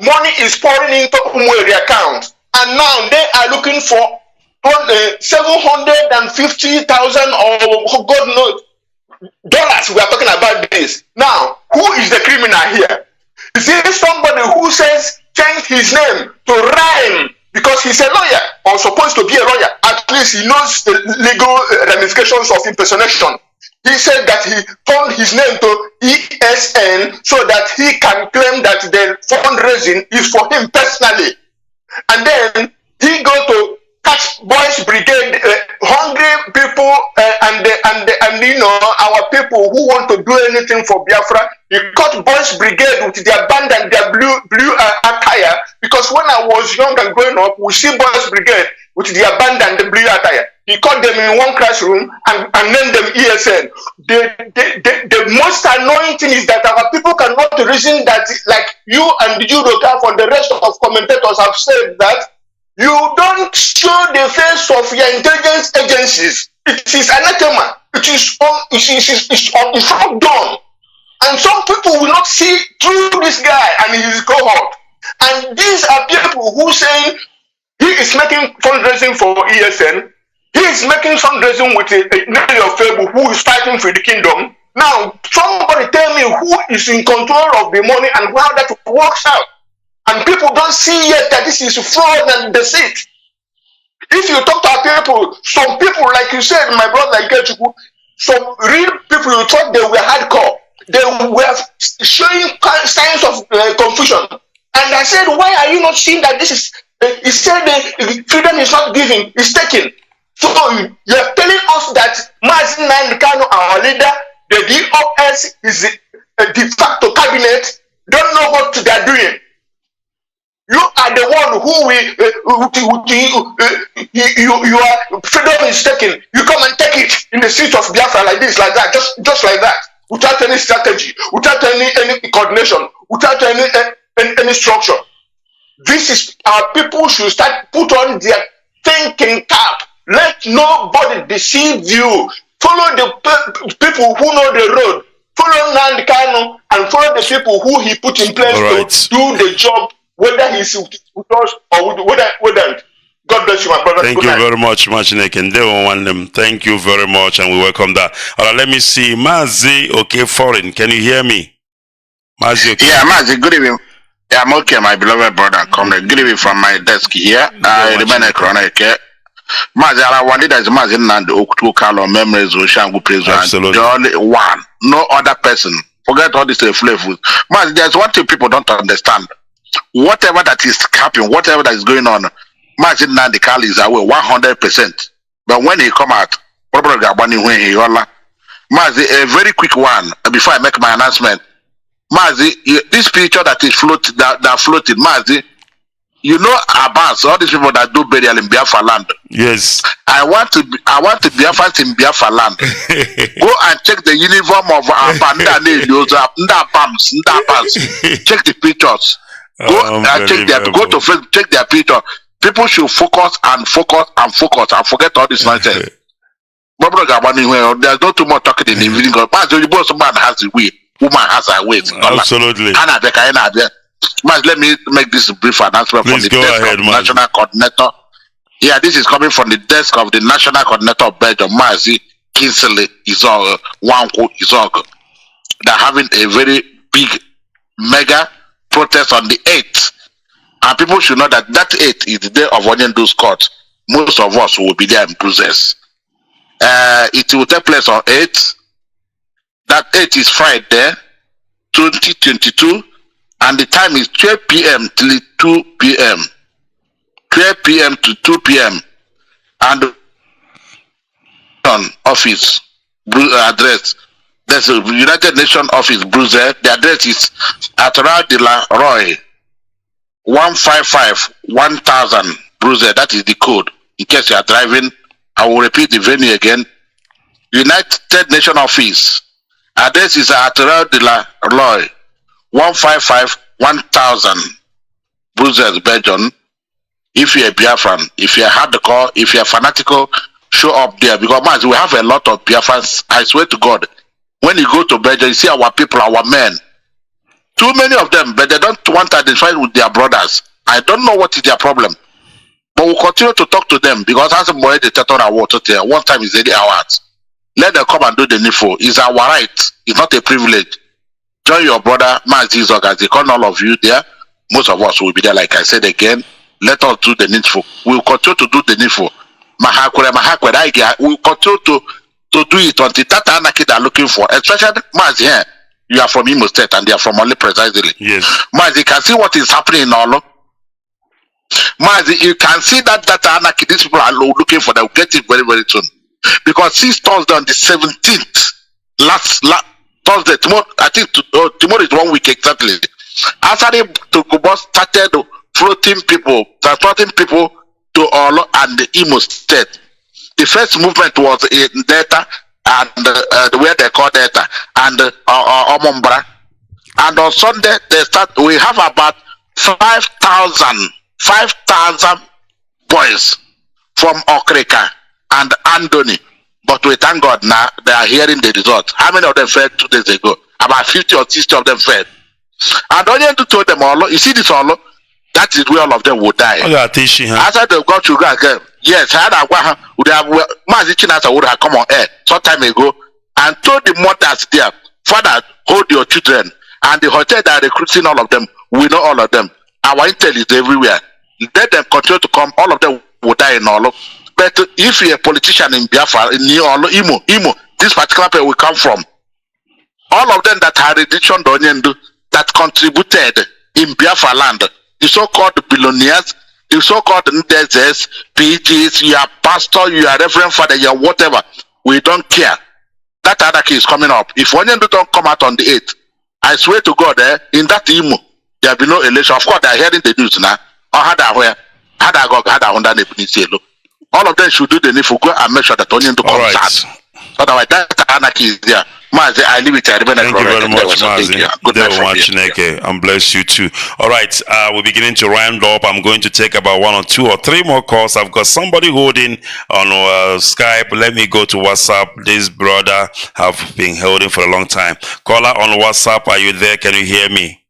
H: Money is pouring into Umweri account, and now they are looking for 750,000 or God knows dollars. We are talking about this now. Who is the criminal here? Is it somebody who says change his name to rhyme because he's a lawyer or supposed to be a lawyer? At least he knows the legal ramifications of impersonation. He said that he turned his name to ESN so that he can claim that the fundraising is for him personally. And then he go to catch Boys Brigade, hungry people, and our people who want to do anything for Biafra. He caught Boys Brigade with their band and their blue attire. Because when I was young and growing up, we see Boys Brigade with their band and the blue attire. he caught them in one classroom and named them ESN. The most annoying thing is that our people cannot reason that, like you and Judoka and the rest of commentators have said, that you don't show the face of your intelligence agencies. It is anathema. It's all done. And some people will not see through this guy and his cohort. And these are people who say he is making fundraising for ESN. He is making fundraising with a lady of Fable who is fighting for the kingdom. Now, somebody tell me who is in control of the money and how that works out. And people don't see yet that this is fraud and deceit. If you talk to our people, some people, like you said, my brother Ikechukwu, some real people you thought they were hardcore. They were showing signs of confusion. And I said, why are you not seeing that this is, he said freedom is not given, it's taken. So you're telling us that Mazi Kanu, our leader, the DOS is a de facto cabinet, don't know what they're doing. You are the one who your freedom is taken. You come and take it in the street of Biafra like this, like that, just like that, without any strategy, without any coordination, without any structure. This is our people should start put on their thinking cap. Let nobody deceive you. Follow the people who know the road. Follow Nnamdi Kanu and follow the people who he put in place to do the job, whether he's with us or whether. God bless you, my brother.
A: Thank you very much, Machinek. Thank you very much, and we welcome that. All right, let me see. Mazi, okay, foreign. Can you hear me? Mazi, okay.
I: Yeah, Mazi, good evening. Yeah, I'm okay, my beloved brother. Comrade, good evening from my desk here. I remain a chronic. Mazi, I wanted as Mazi and Oktu Kalo memories of Shangu President.
A: Absolutely.
I: The only one, no other person. Forget all this flavors. Mazi, there's one thing people don't understand. Whatever that is happening, whatever that is going on, Mazi Nnamdi Kanu is away 100%. But when he come out, Mazi, a very quick one before I make my announcement. Mazi, this picture that is floated, that floated, Mazi, you know Abbas, all these people that do burial in Biafra land.
A: Yes.
I: I want to Biafrans in Biafra land. Go and check the uniform of Abanda Ndapams. Check the pictures. Go and check check their picture. People should focus and forget all this nonsense. There's no too much talking in the evening. Man has the way. Woman has her weight.
A: Absolutely.
I: Let me make this brief announcement from the desk of the National Coordinator. Yeah, this is coming from the desk of the National Coordinator of Belgium, Mazi Ikechukwu Onuoha. They're having a very big, mega protest on the 8th. And people should know that 8th is the day of Onyendu's court. Most of us will be there in Brussels. It will take place on 8th. That 8th is Friday, 2022. And the time is 12 p.m. till 2 p.m. 12 p.m. to 2 p.m. And the office address, there's a United Nations office, Brussels. The address is at Rue de la Roy, 155 1000 Brussels. That is the code. In case you are driving, I will repeat the venue again. United Nations office. Address is at Rue de la Roy, 155 1000 Brussels, Belgium. If you're a Biafran, if you're hardcore, if you're fanatical, show up there, because we have a lot of Biafrans. I swear to God, when you go to Belgium, you see our people, our men. Too many of them, but they don't want to identify with their brothers. I don't know what is their problem, but we'll continue to talk to them, because as a boy, the Teton Award, one time is 80 hours. Let them come and do the needful. It's our right. It's not a privilege. Join your brother, Mazi Ikechukwu. They call all of you there. Most of us will be there, like I said again. Let us do the needful. We'll continue to do the needful. We'll continue to do it until that anarchy they're looking for. Especially Mazi here. You are from Imo State and they are from Oli precisely.
A: Yes.
I: Mazi, you can see what is happening in Olo. Mazi, you can see that anarchy, these people are looking for. They'll get it very, very soon. Because since Thursday on the 17th, last Thursday, tomorrow, I think tomorrow is 1 week exactly. After the Tokubo started transporting people to Olo and the Imo State, The first movement was in Delta and where they call Delta and Omombra. And on Sunday they start. We have about 5,000 boys from Okrika and Andoni. But we thank God now they are hearing the results. How many of them fed 2 days ago? About 50 or 60 of them fed. And only to told them all, you see this all, that is where all of them will die. After they got to go again, yes, I had would have Mazi Ikechukwu would have come on air some time ago and told the mothers there, Father, hold your children. And the hotel that are recruiting all of them, we know all of them. Our intel is everywhere. Let them continue to come, all of them will die in all. But if you're a politician in Biafra, in Imo, this particular place will come from. All of them that had reduction that contributed in Biafra land, the so-called billionaires, the so-called Ndezes, PGs, you are pastor, you are reverend father, you are whatever, we don't care. That other case is coming up. If Onyendu don't come out on the 8th, I swear to God, in that Imo, there will be no election. Of course, they are hearing the news now. All of them should do the needful, go and make sure that Onyendu comes out. Otherwise, that anarchy is there. Mazi, I leave it. Thank you
A: very much, Mazi. Good night, and bless you too. All right, we're beginning to round up. I'm going to take about 1 or 2 or 3 more calls. I've got somebody holding on Skype. Let me go to WhatsApp. This brother have been holding for a long time. Caller on WhatsApp, are you there? Can you hear me?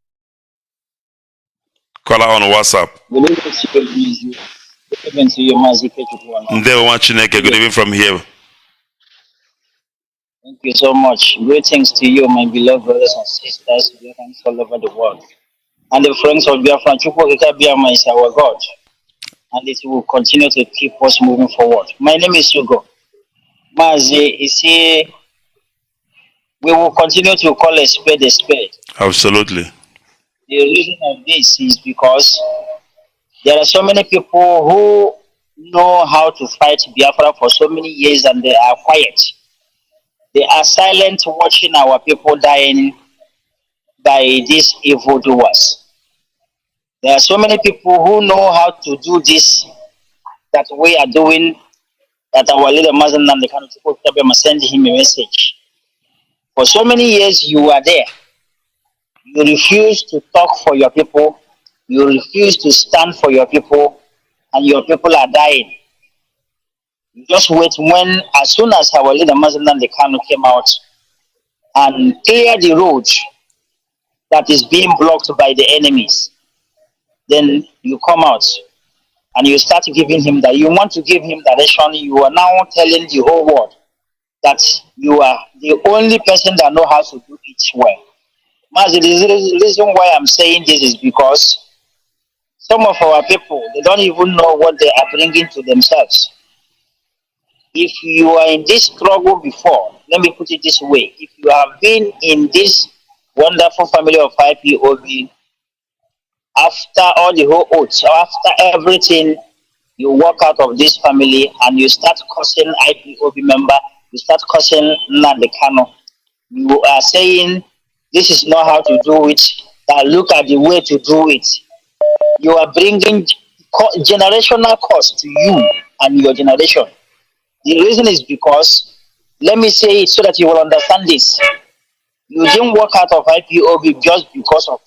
A: Caller on WhatsApp.
J: Good evening to you, Mazi Ikechukwu Onuoha.
A: Good evening from here.
J: Thank you so much. Greetings to you, my beloved brothers and sisters, Biafrans all over the world. And the friends of Biafra, Biafra is our God. And it will continue to keep us moving forward. My name is Hugo. Mazi, you see, we will continue to call a spade a spade.
A: Absolutely.
J: The reason of this is because there are so many people who know how to fight Biafra for so many years and they are quiet. They are silent watching our people dying by these evildoers. There are so many people who know how to do this that we are doing, that our leader Mazi Nnamdi Kanu send him a message. For so many years you are there. You refuse to talk for your people. You refuse to stand for your people, and your people are dying. You just wait when, as soon as our leader Mazi Nnamdi Kanu came out and cleared the road that is being blocked by the enemies, then you come out and you start giving him that. You want to give him direction. You are now telling the whole world that you are the only person that knows how to do it well. Mazi, the reason why I'm saying this is because some of our people, they don't even know what they are bringing to themselves. If you are in this struggle before, let me put it this way, if you have been in this wonderful family of IPOB, after all the whole oaths, after everything, you walk out of this family and you start cursing IPOB member, you start cursing Nnamdi Kanu. You are saying, this is not how to do it, look at the way to do it. You are bringing generational cost to you and your generation. The reason is because, let me say it so that you will understand this. You didn't walk out of IPOB just because of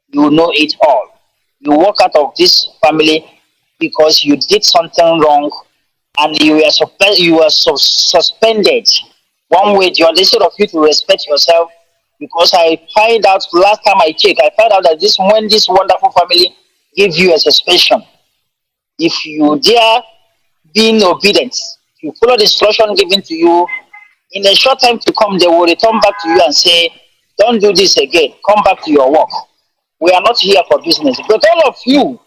J: you know it all. You walk out of this family because you did something wrong and you were suspended one way or the other, instead of you to respect yourself. Because I find out, last time I checked, I found out that when this wonderful family give you a suspension, if you dare being obedient, you follow the instruction given to you, in a short time to come, they will return back to you and say, don't do this again, come back to your work. We are not here for business. But all of you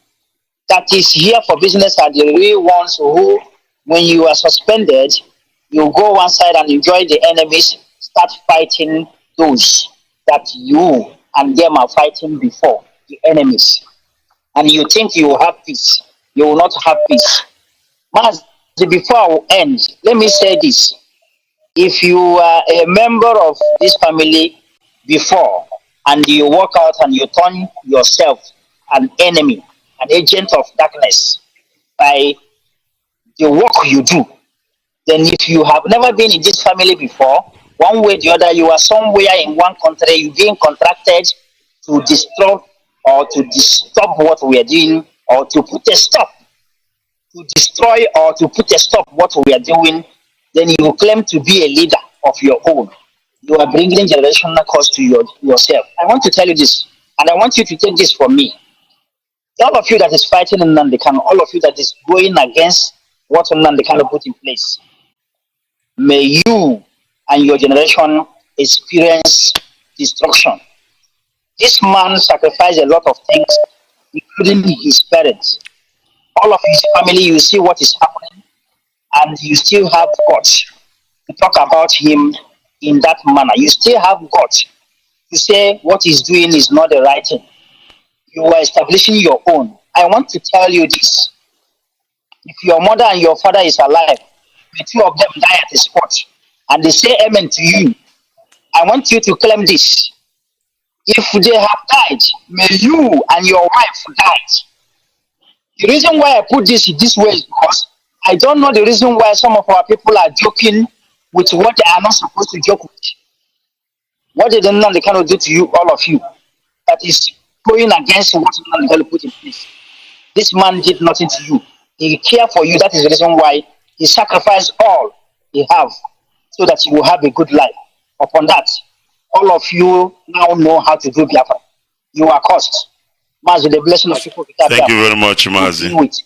J: that is here for business are the real ones who, when you are suspended, you go one side and enjoy the enemies, start fighting those that you and them are fighting before, the enemies. And you think you will have peace. You will not have peace. Mas, before I will end, let me say this. If you are a member of this family before and you walk out and you turn yourself an enemy, an agent of darkness by the work you do, then if you have never been in this family before, one way or the other, you are somewhere in one country, you're being contracted to destroy or to stop what we are doing, or to put a stop, to destroy or to put a stop what we are doing, then you claim to be a leader of your own. You are bringing generational cost to yourself. I want to tell you this, and I want you to take this from me. All of you that is fighting in Nnamdi Kanu, all of you that is going against what Nnamdi Kanu put in place, may you and your generation experience destruction. This man sacrificed a lot of things, including his parents. All of his family, you see what is happening, and you still have guts to talk about him in that manner. You still have guts to say what he's doing is not the right thing. You are establishing your own. I want to tell you this. If your mother and your father is alive, the two of them die at the spot, and they say amen to you, I want you to claim this. If they have died, may you and your wife die. The reason why I put this way is because I don't know the reason why some of our people are joking with what they are not supposed to joke with. What did Nnamdi Kanu do to you, all of you, that is going against what Nnamdi Kanu put in place? This man did nothing to you. He cared for you. That is the reason why he sacrificed all he have so that you will have a good life. Upon that, all of you now know how to do Biafra. You are cursed. Mazi, the blessing of people.
A: Thank you very much, Mazi.
J: With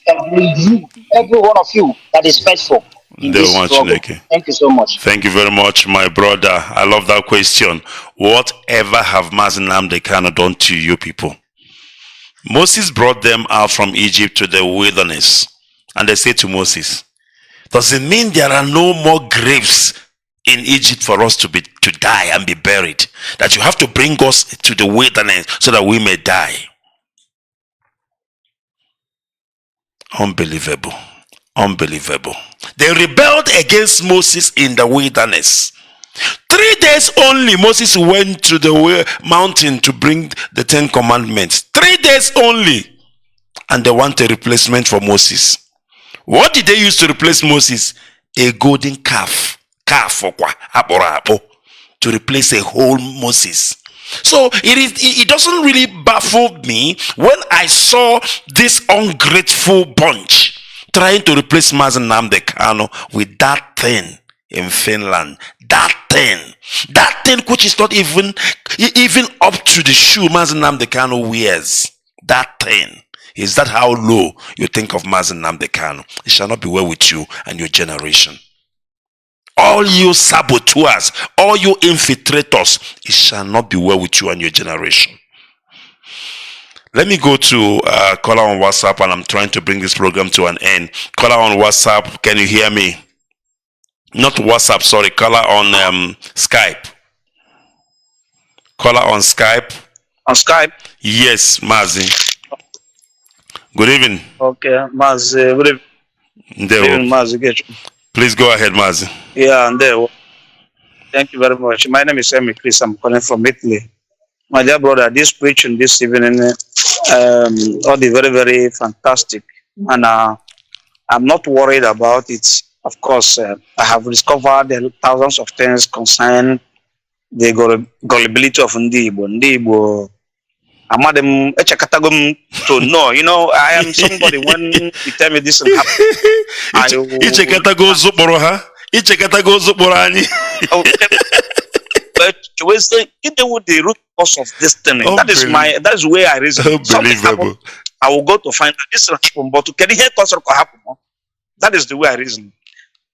J: every one of you that is faithful. Thank you so much.
A: Thank you very much, my brother. I love that question. Whatever have Mazi Nnamdi Kanu done to you people? Moses brought them out from Egypt to the wilderness, and they said to Moses, does it mean there are no more graves in Egypt for us to die and be buried? That you have to bring us to the wilderness so that we may die? Unbelievable. Unbelievable. They rebelled against Moses in the wilderness. 3 days only Moses went to the mountain to bring the 10 commandments. 3 days only. And they want a replacement for Moses. What did they use to replace Moses? A golden calf. To replace a whole Moses. So it doesn't really baffle me when I saw this ungrateful bunch trying to replace Mazi Nnamdi Kanu with that thing in Finland. That thing which is not even up to the shoe Mazi Nnamdi Kanu wears. That thing. Is that how low you think of Mazi Nnamdi Kanu? It shall not be well with you and your generation. All you saboteurs, all you infiltrators, it shall not be well with you and your generation. Let me go to caller on WhatsApp, and I'm trying to bring this program to an end. Caller on WhatsApp, can you hear me? Not WhatsApp, sorry. Caller on Skype. Caller on Skype.
K: On Skype?
A: Yes, Mazi. Good evening.
K: Okay, Mazi. Good evening, Mazi Ikechukwu.
A: Please go ahead, Mazi.
K: Yeah, and there. Thank you very much. My name is Chris. I'm calling from Italy. My dear brother, this preaching this evening, all the very, very fantastic. And I'm not worried about it. Of course, I have discovered thousands of things concerning the gullibility of Ndibo. Amadem echakatagum to know. You know, I am somebody when you tell me this will happen.
A: Ichekatago zuporoha. Ichekatago zuporani.
K: But you will say, even with the root cause of this thing, that is where I reason.
A: Unbelievable.
K: I will go to find out this will happen, but can you hear cause will happen? That is the way I reason.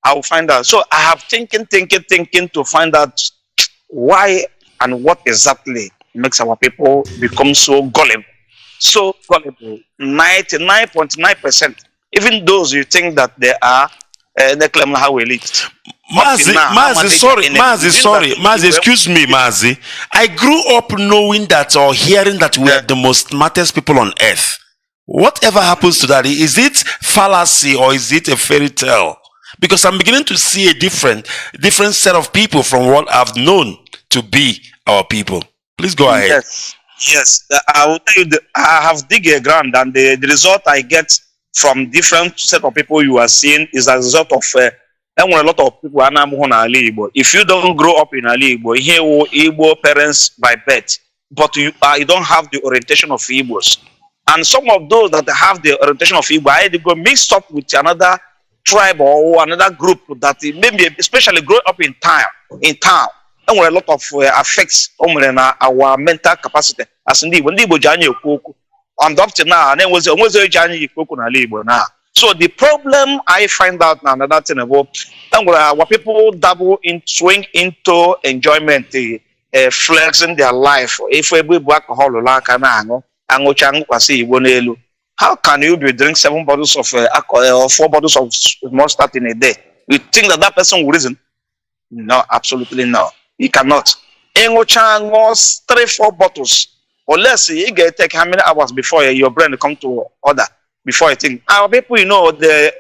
K: I will find out. So I have thinking to find out why and what exactly makes our people become so gullible. So gullible. 99.9%. Even those you think that they are, they claim how elite.
A: Mazi, excuse me, Mazi. I grew up knowing that or hearing that we are the most smartest people on earth. Whatever happens to that, is it fallacy or is it a fairy tale? Because I'm beginning to see a different set of people from what I've known to be our people. Please go ahead.
K: Yes. I will tell you, I have dig a ground, and the result I get from different set of people you are seeing is a result of And when a lot of people are now if you don't grow up in Ali Igbo, here Igbo parents by birth, but you don't have the orientation of Igbos. And some of those that have the orientation of Igbo, they go mixed up with another tribe or another group that maybe especially growing up in town, and where a lot of affects our mental capacity. As indeed, when Igbo Jani Okoko, and up to now, and then was Jani Okoko na Igbo now. So the problem I find out now, another thing about our people double in swing into enjoyment, flexing their life. If we be alcohol like how can you be drink 7 bottles of alcohol or 4 bottles of mustard in a day? You think that person will reason? No, absolutely no. You cannot. 3-4 bottles. Unless you get take how many hours before your brain come to order, before you think. Our people, the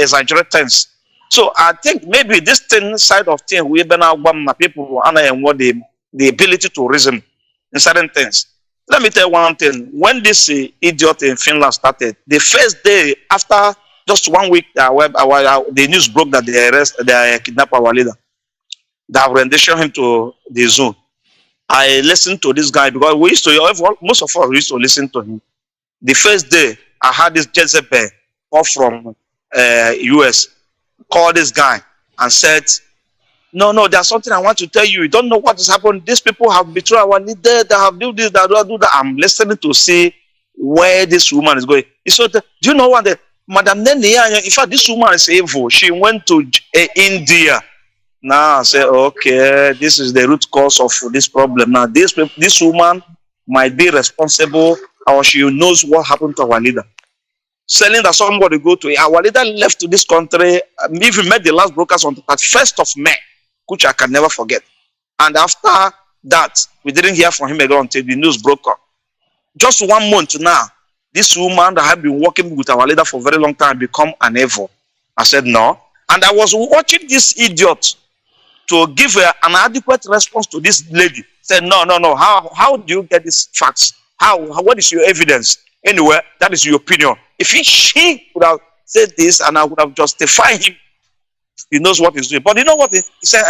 K: exaggerate things. So I think maybe this side of thing, we been out my people and what the ability to reason in certain things. Let me tell you one thing. When this idiot in Finland started, the first day after just 1 week, the news broke that they kidnapped our leader. They have renditioned him to the zoo. I listened to this guy because most of us used to listen to him. The first day, I had this Jezebel from US call this guy and said, no, there's something I want to tell you. You don't know what has happened. These people have betrayed our leader. They have do this, that, do that. I'm listening to see where this woman is going. He said, do you know what? Madam Nene, in fact, this woman is evil. She went to India. Now I say, okay, this is the root cause of this problem. Now this woman might be responsible, or she knows what happened to our leader. Selling that somebody go to our leader left to this country. Even met the last brokers on the 1st of May, which I can never forget. And after that, we didn't hear from him again until the news broke up. Just 1 month now, this woman that had been working with our leader for a very long time become an evil. I said no. And I was watching this idiot to give an adequate response to this lady. Said, no. How do you get these facts? What is your evidence? Anyway, that is your opinion. If she would have said this and I would have justified him, he knows what he's doing. But you know what? He said,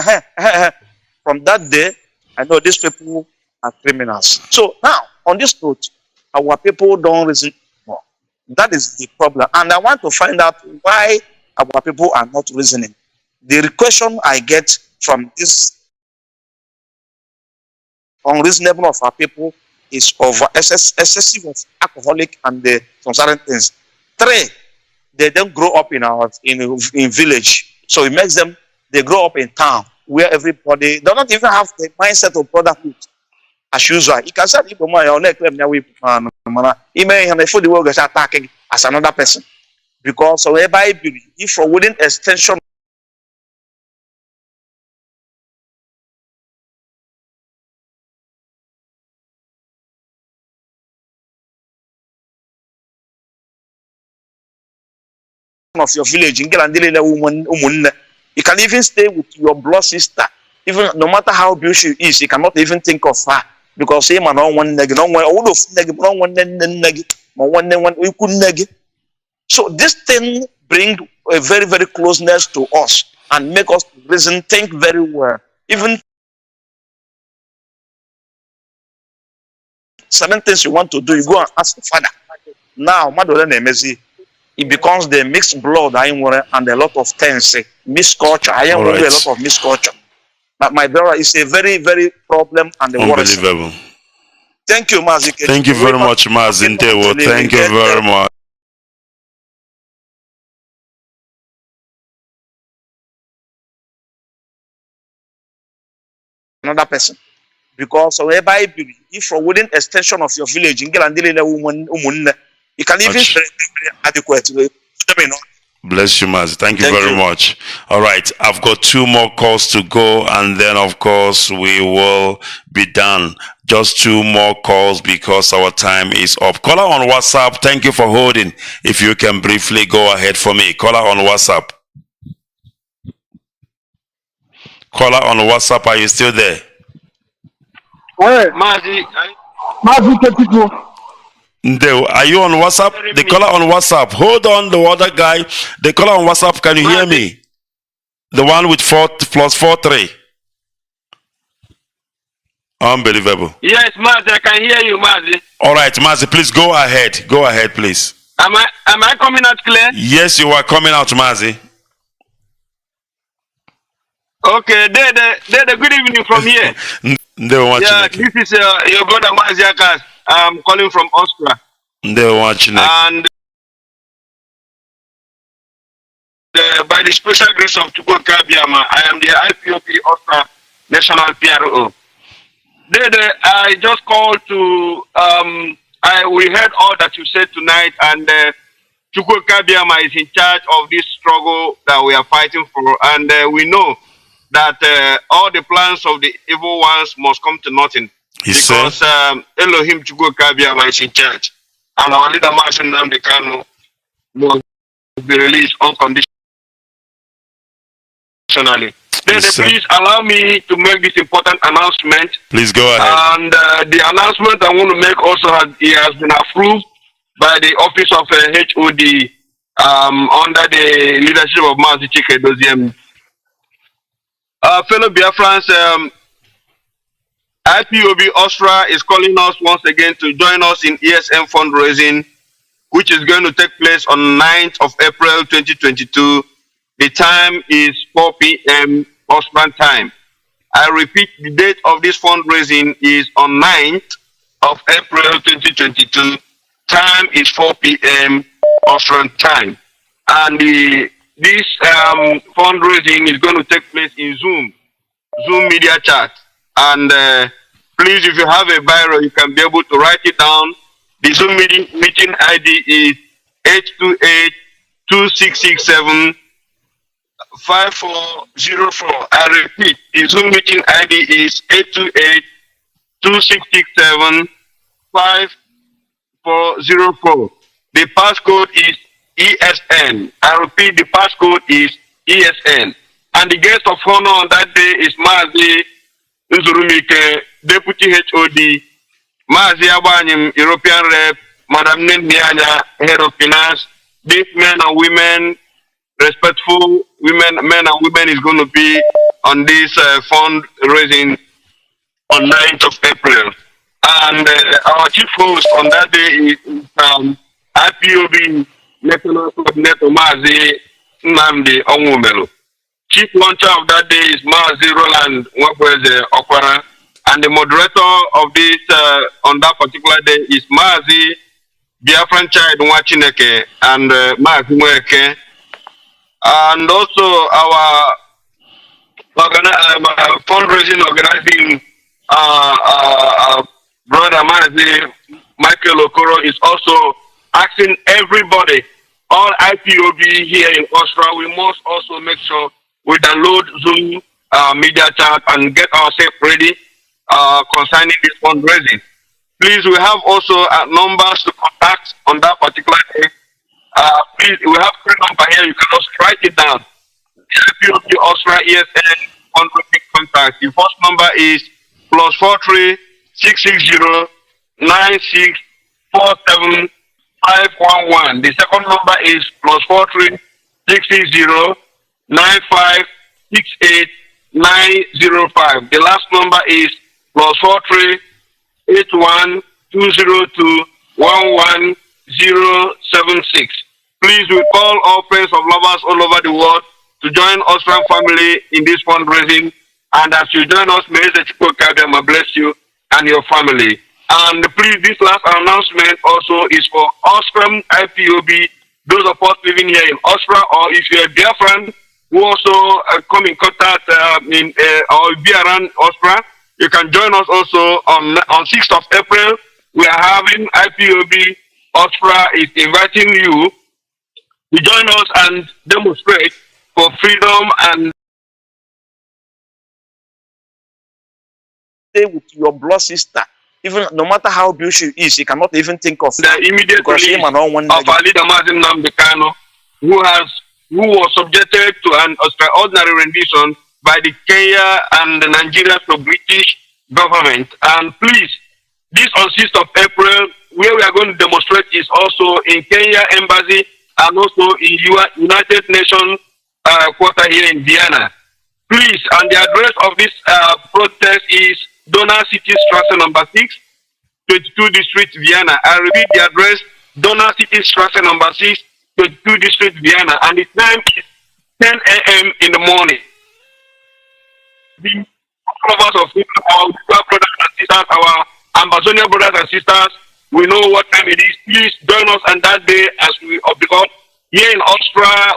K: from that day, I know these people are criminals. So now, on this note, our people don't reason more. That is the problem. And I want to find out why our people are not reasoning. The question I get from this unreasonable of our people is over excessive of alcoholic and some certain things. 3, they don't grow up in village, so it makes them they grow up in town where everybody they don't even have the mindset of brotherhood as usual. You can say people the world is attacking as another person because if for within extension of your village, you can even stay with your blood sister. Even no matter how beautiful she is, you cannot even think of her because him and one neg, so this thing bring a very, very closeness to us and make us reason, think very well. Even certain things you want to do, you go and ask the father. Now, it becomes the mixed blood and a lot of things, mixed culture. I am a lot of mixed culture. But my brother is a very, very problem and the
A: unbelievable.
K: Thank you, Mazi.
A: Thank you very much, Mazi. Thank you very much.
K: Another person. Because if from within extension of your village, you can even stay adequate.
A: Bless you, Mazi. Thank you very much. All right, I've got 2 more calls to go, and then, of course, we will be done. Just 2 more calls because our time is up. Caller on WhatsApp, thank you for holding. If you can briefly go ahead for me. Caller on WhatsApp. Caller on WhatsApp, are you still there?
D: Hey, Mazi Ikechukwu.
A: Are you on WhatsApp? The caller on WhatsApp. Hold on, the other guy. The caller on WhatsApp, can you hear me? The one with 4 plus 4-3. Unbelievable.
L: Yes, Mazi, I can hear you, Mazi.
A: All right, Mazi, please go ahead. Go ahead, please.
L: Am I coming out clear?
A: Yes, you are coming out, Mazi.
L: Okay, good evening from here.
A: Yeah,
L: this is your brother Mazi Akas. I'm calling from Austria. And by the special grace of Chukwu Kabiama, I am the IPOP Austria National PRO. I just called to we heard all that you said tonight, and Chukwu Kabiama is in charge of this struggle that we are fighting for, and we know that all the plans of the evil ones must come to nothing. Because Elohim Chukwu Kabiama is in charge, and our leader Nnamdi Kanu will be released unconditionally. Please allow me to make this important announcement.
A: Please go ahead.
L: And the announcement I want to make also has been approved by the office of HOD under the leadership of Mazi Ikechukwu Onuoha. Fellow Biafrans, IPOB Austria is calling us once again to join us in ESM fundraising, which is going to take place on 9th of April 2022. The time is 4 p.m. Austrian time. I repeat, the date of this fundraising is on 9th of April 2022. Time is 4 p.m. Austrian time. And this fundraising is going to take place in Zoom media chat. And please, if you have a biro, you can be able to write it down. The Zoom meeting ID is 828-2667-5404. I repeat, the Zoom meeting ID is 828-2667-5404. The passcode is ESN. I repeat, the passcode is ESN. And the guest of honor on that day is Mazi Ikechukwu, Deputy HOD, Mazi Abanyim, European Rep, Madam Nnamdi, Head of Finance. These men and women, respectful men and women, is going to be on this fundraising on 9th of April. And our chief host on that day is IPOB National Coordinator Mazi Nnamdi. Chief launcher of that day is Mazi Roland Nwabweze Okwara, and the moderator of this on that particular day is Mazi Biafran Child Nwachineke and Mazi Mweke. And also our fundraising organizing brother Mazi Michael Okoro is also asking everybody, all IPOB here in Austria, we must also make sure we download Zoom media chat and get ourselves ready concerning this fundraising. Please, we have also numbers to contact on that particular day. Please, we have 3 numbers here. You can also write it down. IPOB Austria ESN fundraising contact. The first number is +43 660 9647 511. The second number is +43 660 9568 905. The last number is +43 81 202 11076. Please, we call all friends of lovers all over the world to join Austrian family in this fundraising. And as you join us, may the Chukwu Kabiama bless you and your family. And please, this last announcement also is for Austrian IPOB, those of us living here in Austria, or if you're a Biafran who also come in contact or be around Austria, you can join us also on 6th of April. We are having IPOB Austria is inviting you to join us and demonstrate for freedom and
K: stay with your blood sister. Even no matter how beautiful she is, you cannot even think of
L: the immediate release of our leader Mazi Nnamdi, who was subjected to an extraordinary rendition by the Kenya and the Nigeria to British government. And please, this on 6th of April, where we are going to demonstrate is also in Kenya Embassy and also in United Nations quarter here in Vienna. Please, and the address of this protest is Donau City Strasse number 6, 22 District, Vienna. I repeat the address, Donau City Strasse number 6, 22 District, Vienna. And the time is 10 a.m. in the morning. All of us of our brothers and sisters, our Amazonian brothers and sisters, we know what time it is. Please join us on that day because here in Austria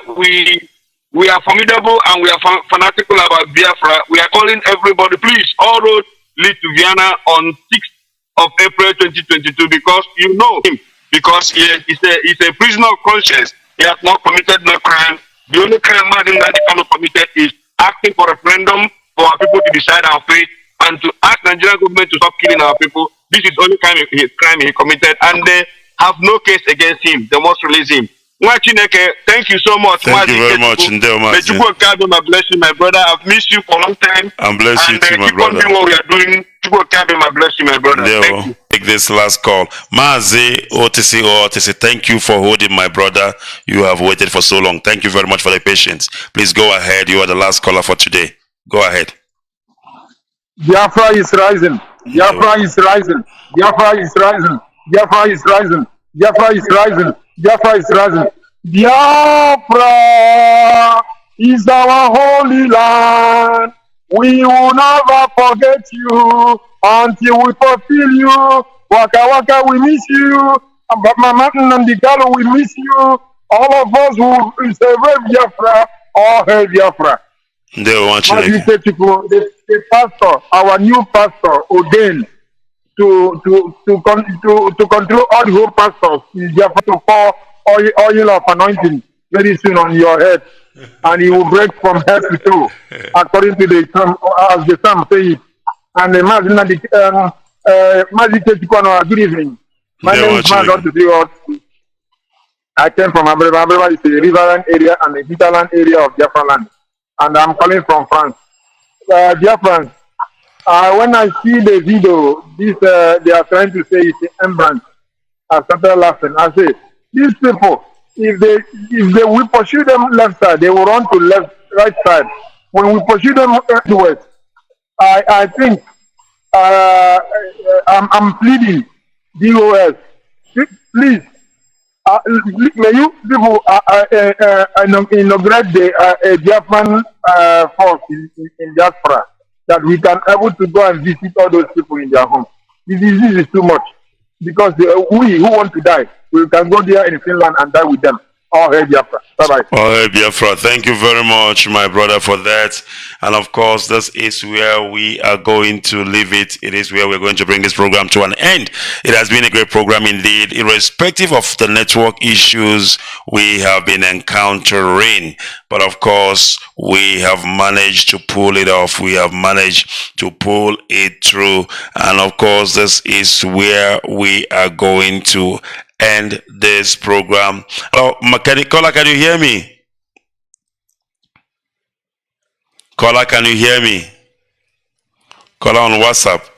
L: we are formidable and we are fanatical about Biafra. We are calling everybody, please, all roads lead to Vienna on 6th of April 2022 because you know him. Because he's a prisoner of conscience. He has not committed no crime. The only crime Mazi Ikechukwu committed is asking for a referendum for our people to decide our fate and to ask Nigerian government to stop killing our people. This is the only crime he committed, and they have no case against him. They must release him. Thank you so much.
A: Thank you very much.
L: May Chukwu bless you, my brother. I've missed you for a long time.
A: And bless you too, my brother.
L: Keep on doing what we are doing. Chukwu bless you, my brother. Thank you.
A: Take this last call. Mazi OTC, thank you for holding my brother. You have waited for so long. Thank you very much for the patience. Please go ahead. You are the last caller for today. Go ahead.
M: Biafra is rising. Biafra is rising. Biafra is rising. Biafra is rising. Biafra is rising. Biafra is rising. Biafra is our holy land. We will never forget you until we fulfill you. Waka Waka, we miss you. Mama Nnamdi, we miss you. All of us will celebrate Biafra. All hail Biafra.
A: They were watching
M: Mazi Ikechukwu, the pastor, our new pastor, ordained to control all the whole pastors. Is Biafra to pour oil of anointing very soon on your head, and he will break from head to toe, according to the term, as the psalm says. And Mazi Ikechukwu Onuoha, good evening. My name is Mazi. I came from Abreba. Abreba is a riverine area and a hinterland area of Biafra land. And I'm calling from France. Biafrans, when I see the video, they are trying to say it's Embrance. I started laughing. I say, these people, if we pursue them left side, they will run to right side. When we pursue them west, I think I'm pleading, DOS, please. May you people inaugurate the Biafran force in Biafra, that we can able to go and visit all those people in their home. This is too much, because we who want to die, we can go there in Finland and die with them. All hail Biafra. Bye-bye.
A: All hail Biafra. Thank you very much, my brother, for that. And of course, this is where we are going to leave it. It is where we're going to bring this program to an end. It has been a great program indeed, irrespective of the network issues we have been encountering. But of course, we have managed to pull it off. We have managed to pull it through. And of course, this is where we are going to end this program. Oh, caller, can you hear me? Caller, can you hear me? Caller on WhatsApp.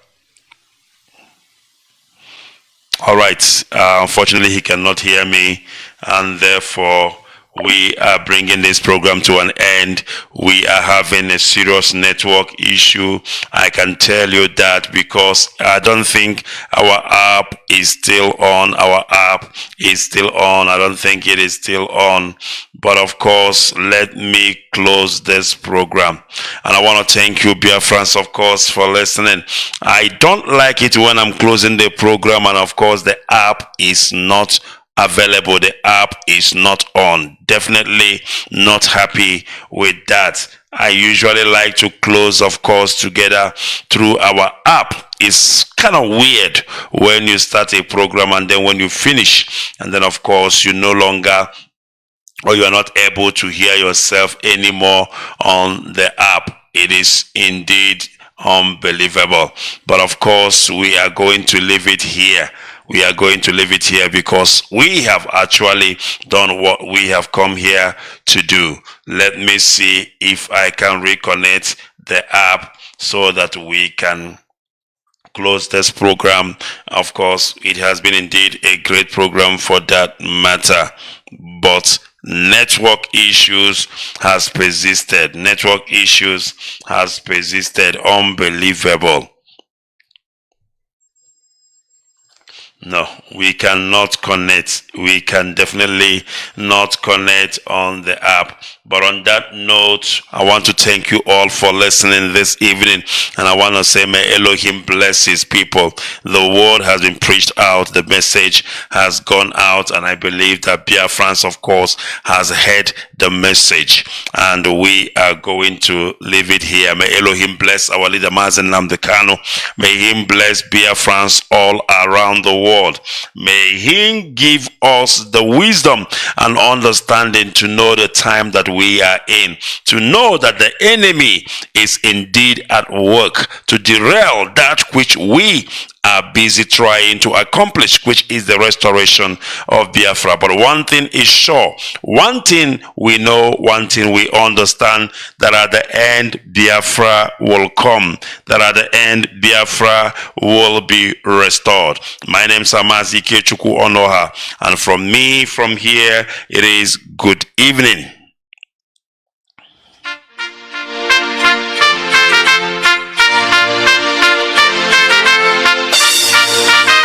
A: All right. Unfortunately, he cannot hear me, and therefore we are bringing this program to an end. We are having a serious network issue. I can tell you that, because I don't think our app is still on. Our app is still on. I don't think it is still on. But of course, let me close this program. And I want to thank you, Biafrans, of course, for listening. I don't like it when I'm closing the program and of course the app is not available. The app is not on. Definitely not happy with that. I usually like to close, of course, together through our app. It's kind of weird when you start a program and then when you finish, and then of course you no longer, or you are not able to hear yourself anymore on the app. It is indeed unbelievable. But of course, we are going to leave it here. We are going to leave it here because we have actually done what we have come here to do. Let me see if I can reconnect the app so that we can close this program. Of course, it has been indeed a great program for that matter, but network issues has persisted. Network issues has persisted. Unbelievable. No, we cannot connect. We can definitely not connect on the app. But on that note, I want to thank you all for listening this evening. And I want to say, may Elohim bless his people. The word has been preached out. The message has gone out. And I believe that Biafrans, of course, has heard the message. And we are going to leave it here. May Elohim bless our leader, Mazi Kanu. May him bless Biafrans all around the world. May he give us the wisdom and understanding to know the time that we are in, to know that the enemy is indeed at work to derail that which we are busy trying to accomplish, which is the restoration of Biafra. But one thing is sure, one thing we know, one thing we understand, that at the end Biafra will come, that at the end Biafra will be restored. My name is Mazi Ikechukwu Onuoha, and from me from here it is good evening.